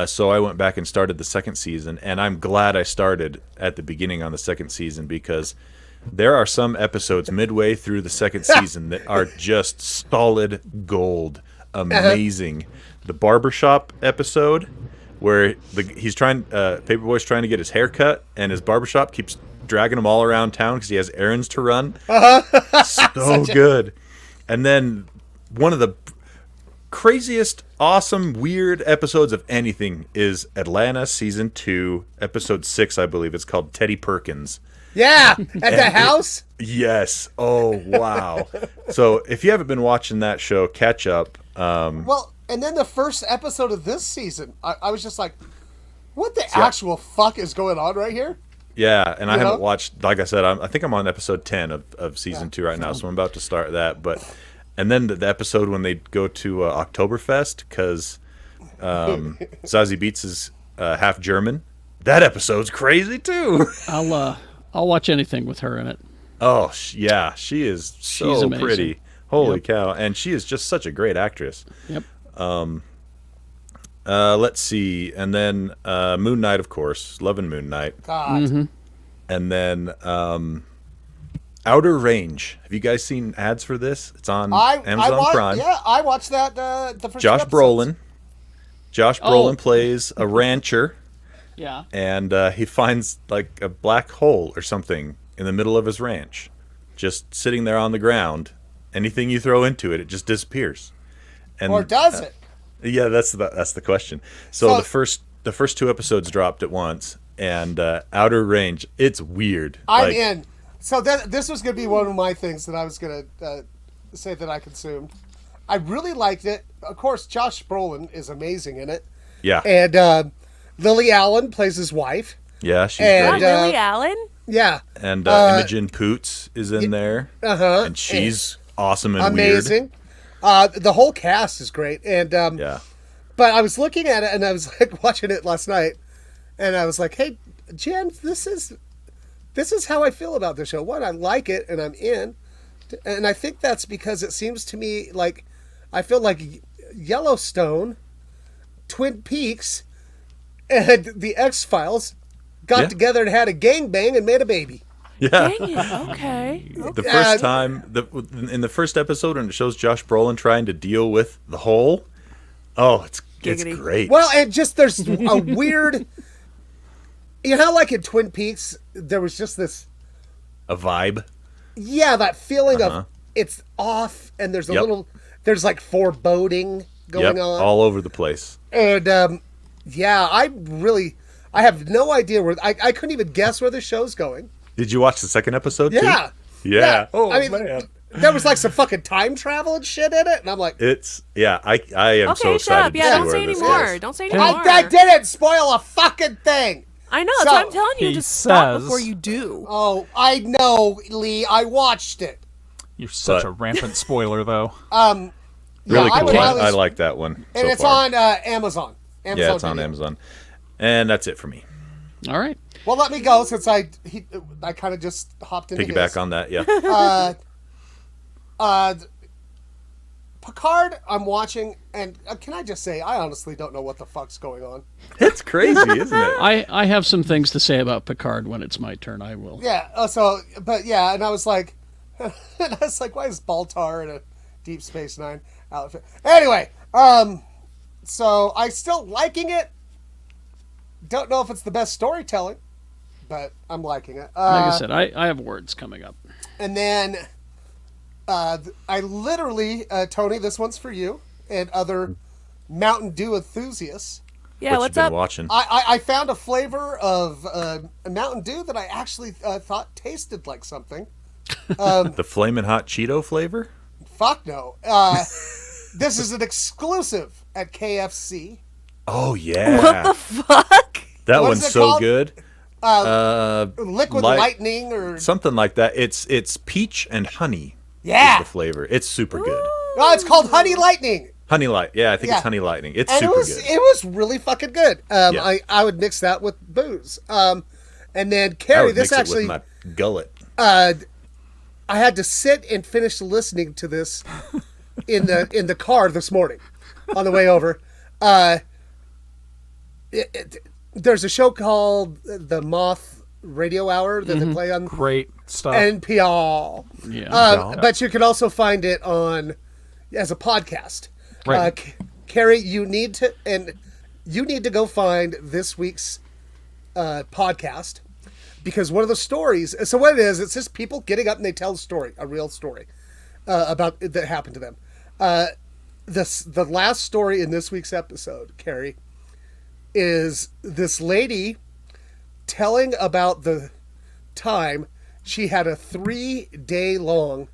So I went back and started the second season, and I'm glad I started at the beginning on the second season because there are some episodes midway through the second season that are just solid gold, amazing. The barbershop episode where Paperboy's trying to get his hair cut, and his barbershop keeps dragging him all around town because he has errands to run. So good. And then one of the craziest, awesome, weird episodes of anything is Atlanta season 2, episode 6, I believe it's called Teddy Perkins. Yeah, at the house. Yes. Oh wow. So if you haven't been watching that show, catch up. Well, and then the first episode of this season, I was just like, what the actual fuck is going on right here? Yeah, and I know? haven't watched. Like I said, I think I'm on episode 10 of season 2 right now, so I'm about to start that. And then the episode when they go to Oktoberfest because Zazie Beetz is half German. That episode's crazy too. I'll watch anything with her in it. Oh yeah, she is She's so amazing. pretty. Holy cow! And she is just such a great actress. Yep. Let's see, and then Moon Knight, of course, loving Moon Knight. God. And then Outer Range. Have you guys seen ads for this? It's on Amazon Prime. Yeah, I watched that. The first Josh two episodes. Brolin. Josh Brolin plays a rancher, Yeah. and he finds like a black hole or something in the middle of his ranch, just sitting there on the ground. Anything you throw into it, it just disappears. And, Or does it? Yeah, that's the question. So the first 2 episodes dropped at once, and Outer Range, it's weird. I'm in. So this was going to be one of my things that I was going to say that I consumed. I really liked it. Of course, Josh Brolin is amazing in it. Yeah, And Lily Allen plays his wife. yeah, she's and, great. Lily Allen? Yeah. And Imogen Poots is in there, Uh-huh. and she's awesome and amazing. The whole cast is great. And weird. Yeah, But I was looking at it, and I was like watching it last night, and I was like, "Hey, Jen, this is how I feel about the show. One, I like it, and I'm in, and I think that's because it seems to me like I feel like Yellowstone, Twin Peaks, and the X-Files got together and had a gangbang and made a baby. yeah. Dang it. Okay. The first time, in the first episode, when it shows Josh Brolin trying to deal with the hole, it's Giggity. great. Well, and just there's a weird, you know, how like in Twin Peaks, there was just this. A vibe. Yeah, that feeling of it's off, and there's there's like foreboding going on. All over the place. And I have no idea where I couldn't even guess where the show's going. Did you watch the second episode too? Yeah. Yeah. Oh, I mean, man. there was like some fucking time travel and shit in it, and I'm like, I am so Okay, excited shut up. to Yeah, see don't where say this anymore. goes. Don't say anymore. I didn't spoil a fucking thing. I know. That's So- what I'm telling you. He Just stop says- before you do. Oh, I know, Lee. I watched it. You're such But- a rampant spoiler, though. Really Yeah, I cool. would I highly- like that one. And so it's far. on Amazon. Yeah, it's on Video. Amazon. And that's it for me. All right. Well, let me go since I kind of just hopped into Piggyback his. on that, yeah. Picard, I'm watching, and can I just say, I honestly don't know what the fuck's going on. It's crazy, isn't it? I have some things to say about Picard when it's my turn. I will. Yeah. And I was like, why is Baltar in a Deep Space Nine outfit? Anyway, so I still liking it. Don't know if it's the best storytelling, but I'm liking it. Like I said, I have words coming up. And then I literally, Tony, this one's for you and other Mountain Dew enthusias. Yeah, What what's you been up? watching? I found a flavor of Mountain Dew that I actually thought tasted like something. The Flamin' Hot Cheeto flavor? Fuck no. This is an exclusive at KFC. Oh, yeah. What the fuck? That What one's is it so called? good. Liquid Light- Lightning or... Something like that. It's peach and honey. Yeah. Is the flavor. It's super good. No, it's called Honey Lightning. Honey Light. Yeah, I think Yeah. it's Honey Lightning. It's And super it good. was really fucking good. Yeah. I would mix that with booze. And then I Carrie, would this mix actually... it with my gullet. I had to sit and finish listening to this in the car this morning on the way over. There's a show called The Moth Radio Hour that they play on Great stuff. NPR. Yeah. But you can also find it on as a podcast. Right. Carrie, you need to go find this week's podcast. Because one of the stories, so what it is, it's just people getting up and they tell a story, a real story about that happened to them. The last story in this week's episode, Carrie, is this lady telling about the time she had a 3-day long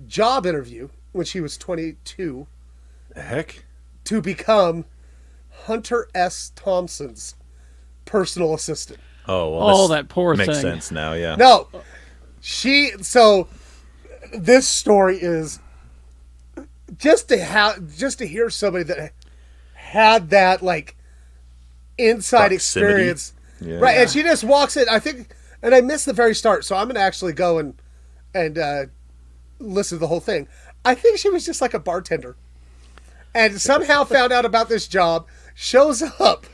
job interview when she was 22 The heck? to become Hunter S. Thompson's personal assistant. Oh, well, Oh, this that poor makes thing. sense now, yeah. No, so this story is just to hear somebody that had that like inside Proximity. experience, Yeah. right? And she just walks in. I think, and I missed the very start, so I'm gonna actually go and listen to the whole thing. I think she was just like a bartender, and somehow found out about this job. Shows up.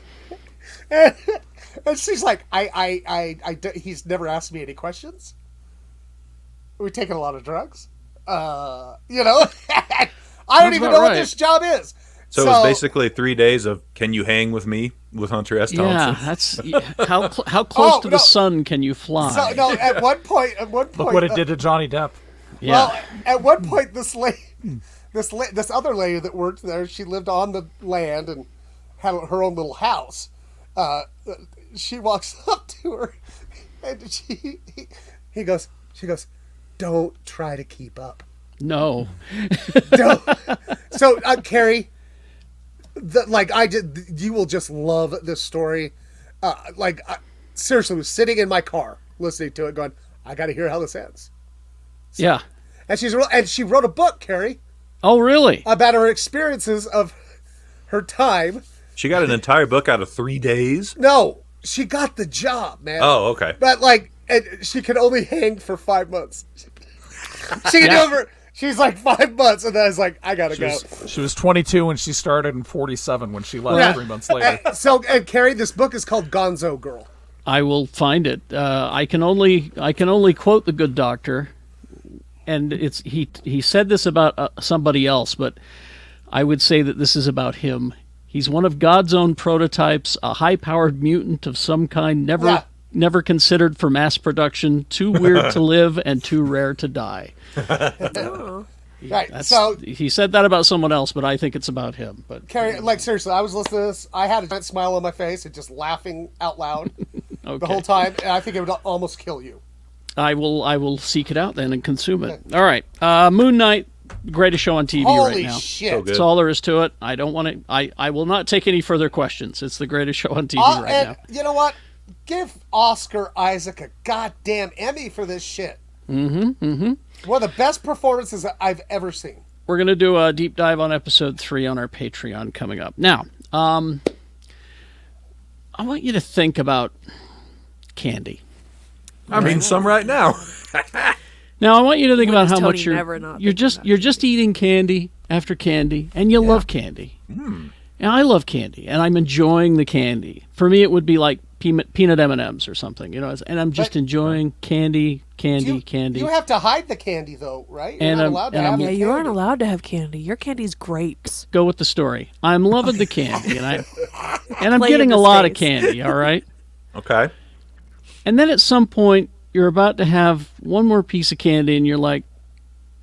And she's like, he's never asked me any questions. We're taking a lot of drugs. I don't even about know what right. this job is. So it was basically 3 days of "Can you hang with me?" with Hunter S. Yeah, Thompson. that's how close Oh, to no. the sun can you fly? So, no, at one point, Look what it did to Johnny Depp. Yeah. Well, at one point, this other lady that worked there, she lived on the land and had her own little house. She walks up to her, and she goes, "Don't try to keep up." No. Don't. So, Carrie, you will just love this story. Seriously, was sitting in my car listening to it, going, "I got to hear how this ends." Yeah. And she wrote a book, Carrie, Oh, really? about her experiences of her time. She got an entire book out of 3 days. No, she got the job, man. Oh, okay. But and she could only hang for 5 months. She could do it for. She's like 5 months, and then I was like, I gotta go. She was 22 when she started and 47 when she left Yeah. 3 months later. And Carrie, this book is called Gonzo Girl. I will find it. I can only quote the good doctor, and he said this about somebody else, but I would say that this is about him. He's one of God's own prototypes, a high-powered mutant of some kind, never considered for mass production, too weird to live and too rare to die. Oh. Right. So, He said that about someone else, but I think it's about him. But Carrie, seriously, I was listening to this. I had a giant smile on my face and just laughing out loud the whole time, and I think it would almost kill you. I will seek it out then and consume it. All right. Moon Knight, greatest show on TV right Holy now. shit. So good. That's all there is to it. I don't want to. I will not take any further questions. It's the greatest show on TV right and now. you know what? Give Oscar Isaac a goddamn Emmy for this shit. One of the best performances that I've ever seen. We're going to do a deep dive on episode 3 on our Patreon coming up. Now, I want you to think about candy. I mean, some right now. Now, I want you to think about how Tony much never not you're just eating candy after candy, and you love candy. And I love candy, and I'm enjoying the candy. For me, it would be like peanut M&Ms or something, you know. And I'm just enjoying candy. You have to hide the candy, though, right? You're And not I'm- allowed to and have I'm- the Yeah, candy. you aren't allowed to have candy. Your candy's grapes. Go with the story. I'm loving the candy, and I'm Play getting in a the lot of space. candy. All right. Okay. And then at some point, you're about to have one more piece of candy, and you're like,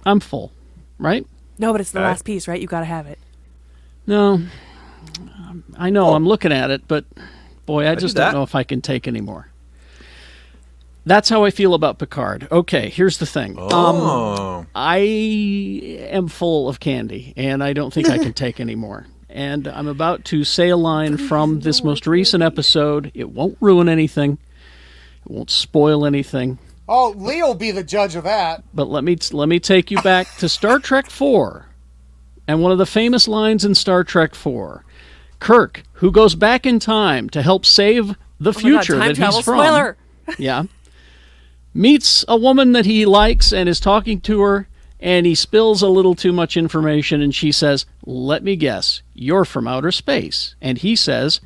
I'm full, right? No, but it's the Okay. last piece, right? You got to have it. No, I know. I'm looking at it, but boy, I do just that. don't know if I can take any more. That's how I feel about Picard. Okay, here's the thing. Oh. I am full of candy, and I don't think I can take any more. And I'm about to say a line from this most recent episode. It won't ruin anything. It won't spoil anything. Oh, Leo will be the judge of that. But let me take you back to Star Trek IV, and one of the famous lines in Star Trek IV. Kirk, who goes back in time to help save the Oh my God, future time that travel he's from, spoiler. yeah, meets a woman that he likes and is talking to her, and he spills a little too much information, and she says, "Let me guess, you're from outer space." And he says,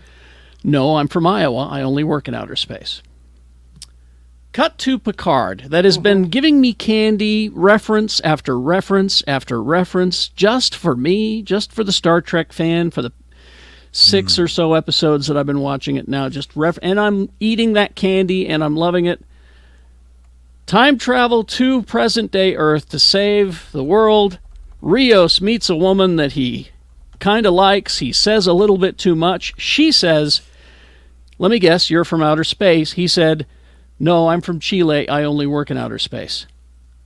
"No, I'm from Iowa. I only work in outer space." Cut to Picard, that has been giving me candy, reference after reference after reference, just for me, just for the Star Trek fan, for the 6 or so episodes that I've been watching it now. And I'm eating that candy, and I'm loving it. Time travel to present-day Earth to save the world. Rios meets a woman that he kind of likes. He says a little bit too much. She says, "Let me guess, you're from outer space." He said, "No, I'm from Chile. I only work in outer space."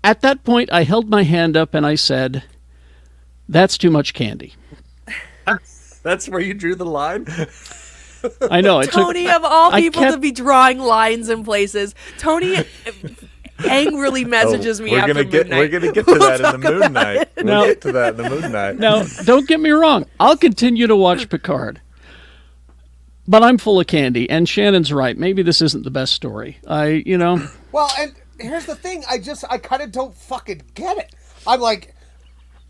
At that point, I held my hand up and I said, "That's too much candy." That's where you drew the line? I know. Tony, of all I people kept- to be drawing lines in places, Tony angrily messages me after Moon Knight. We're gonna get to that in the Moon Knight. No. We'll get to that in the Moon Knight. Now, don't get me wrong. I'll continue to watch Picard. But I'm full of candy, and Shannon's right. Maybe this isn't the best story. Well, and here's the thing. I kind of don't fucking get it. I'm like,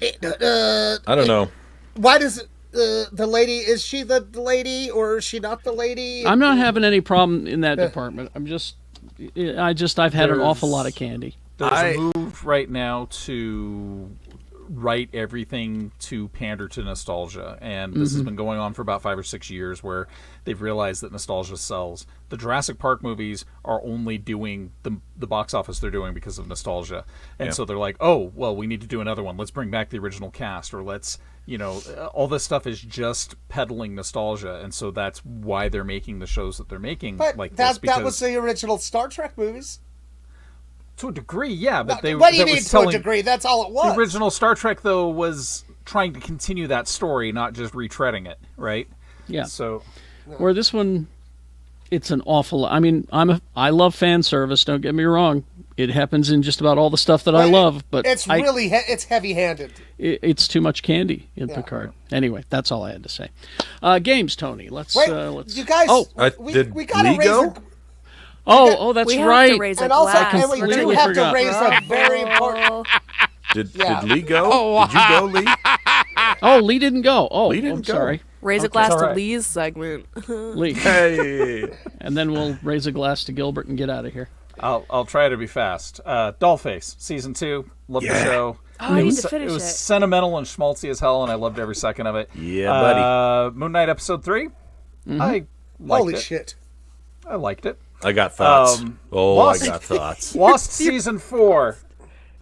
I don't know. why does the lady, is she the lady or is she not the lady? I'm not having any problem in that department. I've had an awful lot of candy. There's a move right now to write everything to pander to nostalgia, and this has been going on for about 5 or 6 years, where they've realized that nostalgia sells. The Jurassic Park movies are only doing the box office they're doing because of nostalgia, and so they're like, oh well, we need to do another one. Let's bring back the original cast, or let's, all this stuff is just peddling nostalgia, and so that's why they're making the shows that they're making. But like that was the original Star Trek movies. To a degree, yeah, but What do you mean to a degree? That's all it was. The original Star Trek, though, was trying to continue that story, not just retreading it, right? Yeah. So, where this one, it's an awful. I mean, I love fan service. Don't get me wrong. It happens in just about all the stuff that I love, but it's really it's heavy-handed. It's too much candy in Picard. Anyway, that's all I had to say. Games, Tony. Let's. You guys. Oh, we got to Lee raise go? Oh, that's we right. have to raise a and also, glass. and we do completely have forgot. to raise a very important. Did Lee go? Did you go, Lee? Oh, Lee didn't go. Oh, Lee didn't I'm go. sorry. Raise a glass all to right. Lee's segment. Lee. Hey. And then we'll raise a glass to Gilbert and get out of here. I'll try to be fast. Dollface, season 2, loved the show. Oh, I need was, to finish it was it. sentimental and schmaltzy as hell, and I loved every second of it. Yeah, buddy. Moon Knight episode 3, I liked Holy it. shit! I liked it. I got thoughts. Lost- I got thoughts. Lost season 4.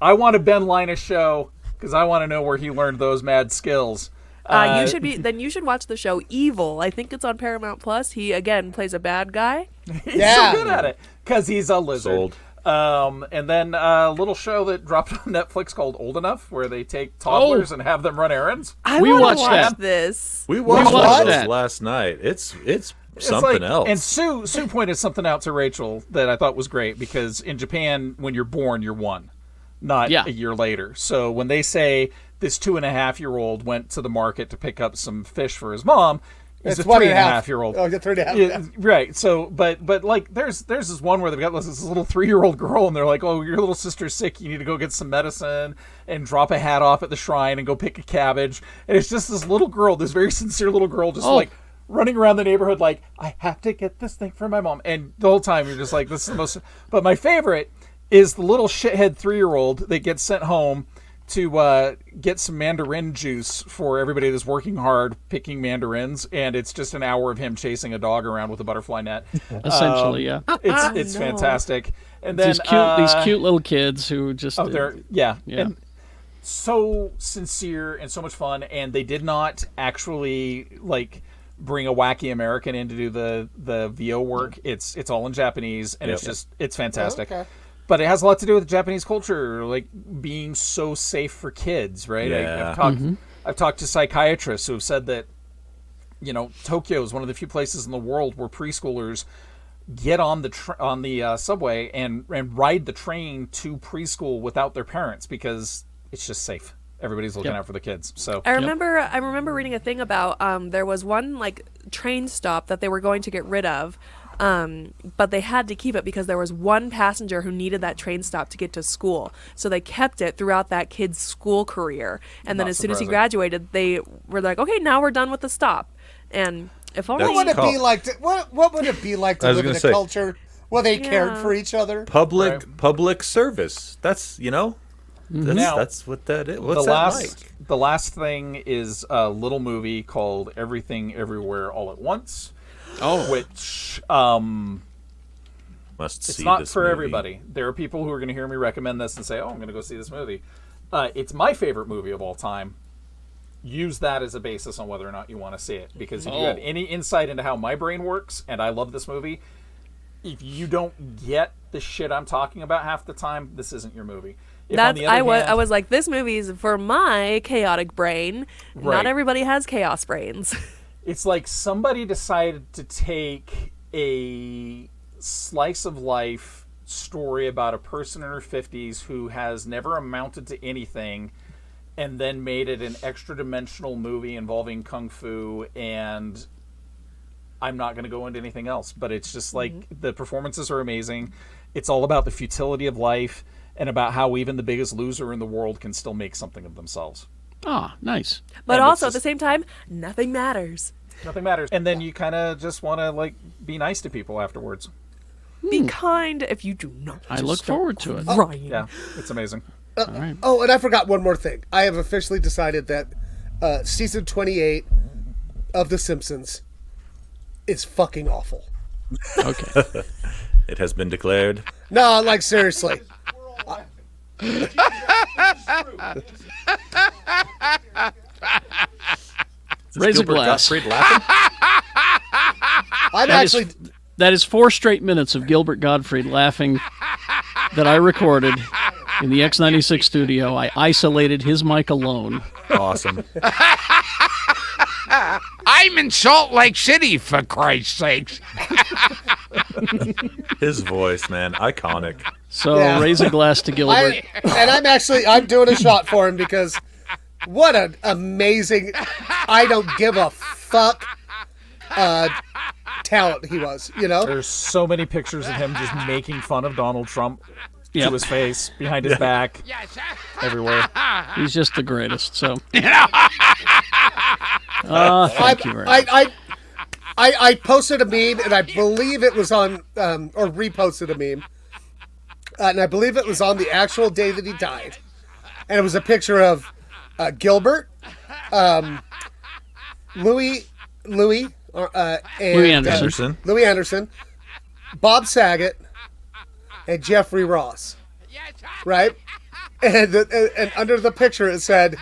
I want a Ben Linus show because I want to know where he learned those mad skills. You should watch the show Evil. I think it's on Paramount Plus. He again plays a bad guy. He's so good at it because he's a lizard. Sold. And then a little show that dropped on Netflix called Old Enough, where they take toddlers and have them run errands. We watched watch this. We watched that last night. It's something else. And Sue pointed something out to Rachel that I thought was great, because in Japan, when you're born, you're one, not a year later. So when they say this 2.5-year-old went to the market to pick up some fish for his mom, it's a 3.5-year-old. Oh, 3.5. Yeah. Right. So, but like, there's this one where they've got this little 3-year-old girl, and they're like, "Oh, your little sister's sick. You need to go get some medicine and drop a hat off at the shrine and go pick a cabbage." And it's just this little girl, this very sincere little girl, just like running around the neighborhood, like, "I have to get this thing for my mom." And the whole time you're just like, "This is the most." But my favorite is the little shithead 3-year-old that gets sent home to get some mandarin juice for everybody that's working hard picking mandarins, and it's just an hour of him chasing a dog around with a butterfly net. Essentially, it's fantastic. And then these cute little kids who just and so sincere and so much fun. And they did not actually like bring a wacky American in to do the VO work. It's all in Japanese, and it's fantastic. Okay. But it has a lot to do with Japanese culture, like being so safe for kids, right? Yeah. I've talked to psychiatrists who have said that, Tokyo is one of the few places in the world where preschoolers get on the subway and ride the train to preschool without their parents, because it's just safe. Everybody's looking out for the kids. So I remember reading a thing about there was one like train stop that they were going to get rid of. But they had to keep it because there was one passenger who needed that train stop to get to school. So they kept it throughout that kid's school career. And then as soon as he graduated, they were like, okay, now we're done with the stop. And if only... What would it be like to live in a culture where they cared for each other? Public service. That's, that's what that is. What's that like? The last thing is a little movie called Everything Everywhere All at Once. Which it's not for everybody. There are people who are going to hear me recommend this and say, "Oh, I'm going to go see this movie." It's my favorite movie of all time. Use that as a basis on whether or not you want to see it, because if you have any insight into how my brain works, and I love this movie, if you don't get the shit I'm talking about half the time, this isn't your movie. I was like, this movie is for my chaotic brain. Right. Not everybody has chaos brains. It's like somebody decided to take a slice of life story about a person in her 50s who has never amounted to anything, and then made it an extra dimensional movie involving kung fu, and I'm not going to go into anything else, but it's just like the performances are amazing. It's all about the futility of life and about how even the biggest loser in the world can still make something of themselves. Ah, nice. But also, at the same time, nothing matters. Nothing matters. And then you kind of just want to, like, be nice to people afterwards. Be kind if you do not. I look forward to it. Crying. Yeah, it's amazing. All right. Oh, and I forgot one more thing. I have officially decided that season 28 of The Simpsons is fucking awful. Okay. It has been declared. No, like, seriously. Raise a glass. Gottfried laughing? That is 4 straight minutes of Gilbert Gottfried laughing that I recorded in the X96 studio. I isolated his mic alone. Awesome. I'm in Salt Lake City, for Christ's sakes. His voice, man, iconic. So raise a glass to Gilbert. I'm doing a shot for him because what an amazing, I don't give a fuck talent he was, There's so many pictures of him just making fun of Donald Trump to his face, behind his back, everywhere. He's just the greatest, so. Thank you very much. I posted a meme, and I believe it was on, or reposted a meme, and I believe it was on the actual day that he died. And it was a picture of Gilbert, Louis Anderson, Louis Anderson, Bob Saget, and Jeffrey Ross. Right? And under the picture it said,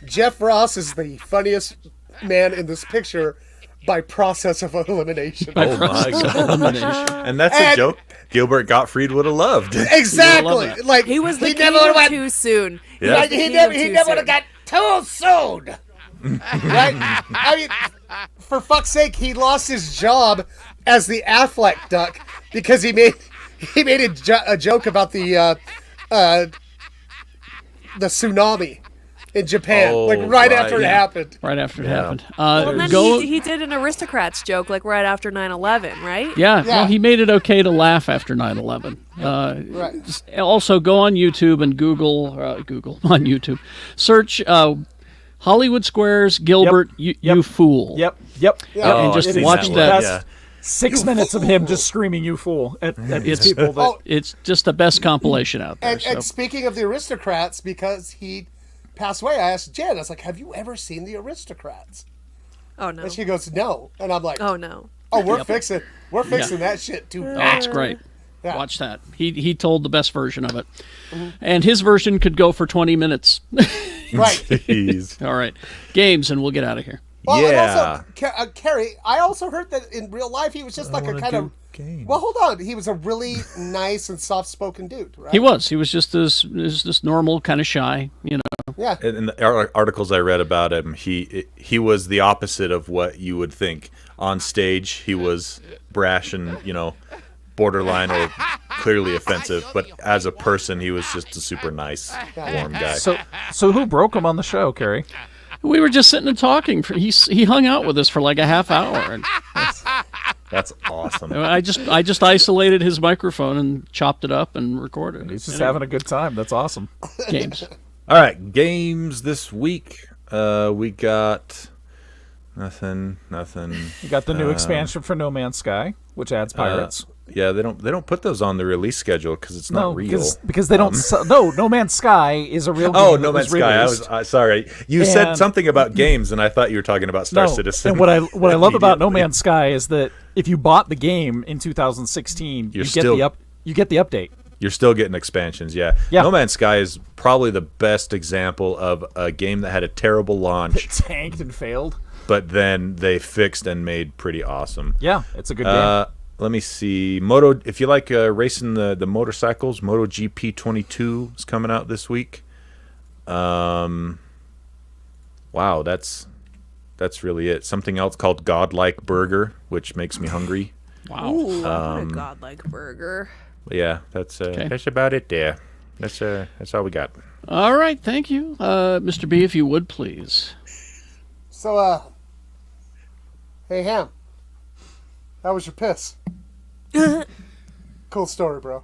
Jeff Ross is the funniest man in this picture by process of elimination. Oh my God. And that's a joke? Gilbert Gottfried would have loved. Exactly. Like He was the he king never would've of went- too soon. Yeah. was the He king never, of he too never would soon. have got too soon. Right? I mean, for fuck's sake, he lost his job as the Affleck duck because he made a joke about the tsunami in Japan, Oh, right right, after it yeah. happened. Right after it happened. Well, then Go. he did an Aristocrats joke like right after 9/11, right? Yeah, Yeah. well, he made it okay to laugh after 9/11. Right. Also, go on YouTube and Google on YouTube, search Hollywood Squares Gilbert, you fool. Yep. And I've just seen watch one, that. Yeah. 6 minutes of him just screaming "you fool" at these It's- people. That, Oh, It's just the best compilation out there. and speaking of the Aristocrats, because he passed away, I asked Jen, I was like, have you ever seen the Aristocrats? Oh no. And she goes, no. And I'm like, Oh no. we're fixing that shit too Oh, bad. it's great. Yeah. Watch that. He told the best version of it, and his version could go for 20 minutes. Right. Jeez. All right, games, and we'll get out of here. Well, Yeah. and also, Carrie, I also heard that in real life he was just like a kind of. games. Well, hold on. He was a really nice and soft-spoken dude, right? He was just this normal, kind of shy, Yeah. In the articles I read about him, he was the opposite of what you would think. On stage, he was brash and borderline or clearly offensive, but as a person, he was just a super nice, warm guy. so who broke him on the show, Carrie? We were just sitting and talking. He hung out with us for like a half hour, and That's awesome. I just isolated his microphone and chopped it up and recorded. He's just having a good time. That's awesome. Games. All right, games this week. We got nothing. We got the new expansion for No Man's Sky, which adds pirates. Yeah, they don't put those on the release schedule because it's not real. because they don't. No Man's Sky is a real game. Oh, that No Man's was Sky. I released. was sorry. You said And- something about games, and I thought you were talking about Star No, Citizen. and what I love about No immediately. Man's Sky is that if you bought the game in 2016, you get the update. You're still getting expansions, yeah. Yeah. No Man's Sky is probably the best example of a game that had a terrible launch, Tanked and failed. but then they fixed and made pretty awesome. Yeah, it's a good game. Let me see. If you like racing the motorcycles, MotoGP 22 is coming out this week. Wow, that's really it. Something else called Godlike Burger, which makes me hungry. Wow. Ooh, I want a godlike burger. But yeah, that's about it there. That's all we got. All right, thank you, Mr. B. If you would please. So, hey, Ham. How was your piss? Cool story, bro.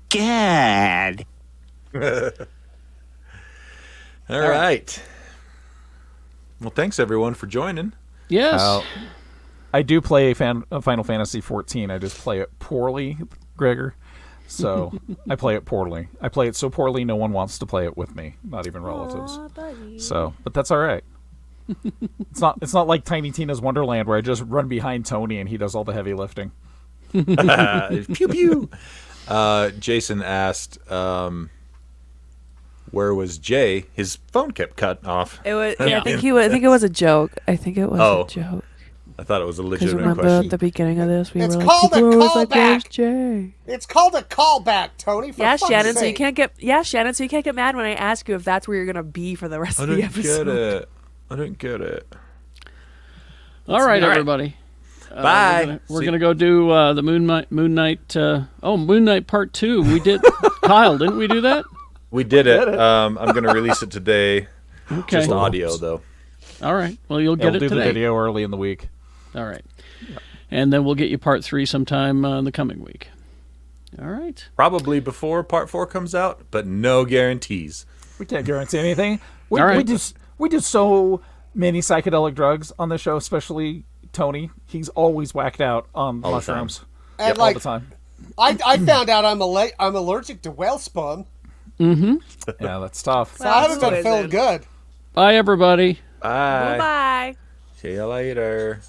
Good. All right. Well, thanks everyone for joining. Yes. I do play Final Fantasy 14. I just play it poorly, Gregor. So I play it poorly. I play it so poorly no one wants to play it with me, not even relatives. Aw, buddy. So, but that's all right. It's not like Tiny Tina's Wonderland where I just run behind Tony and he does all the heavy lifting. Pew pew. Jason asked, where was Jay? His phone kept cutting off. It was. Yeah, I think it was a joke. I think it was Oh. a joke. I thought it was a Because legitimate remember question. at the beginning of this, we It's were like, called a people were always like, "Where's callback." Jay?" It's called a callback, Tony. For Yeah, fuck's Shannon. So you sake. can't get. Yeah, Shannon. So you can't get mad when I ask you if that's where you're gonna be for the rest I of the didn't episode. get it. I didn't get it. All right, everybody. Bye. We're gonna go do the Moon Knight. Moon Knight Part 2. We did. Kyle, didn't we do that? We did it. I'm going to release it today. Okay. Just audio, though. All right. Well, you'll Yeah, get we'll it do today. the video early in the week. All right. And then we'll get you Part 3 sometime in the coming week. All right. Probably before Part 4 comes out, but no guarantees. We can't guarantee anything. We All right. we do so many psychedelic drugs on the show, especially Tony. He's always whacked out on All the time. mushrooms And all like, the time. I found out I'm allergic to whale sperm, Yeah, that's tough. so I haven't been Poison. feeling good. Bye, everybody. Bye. Bye. See you later.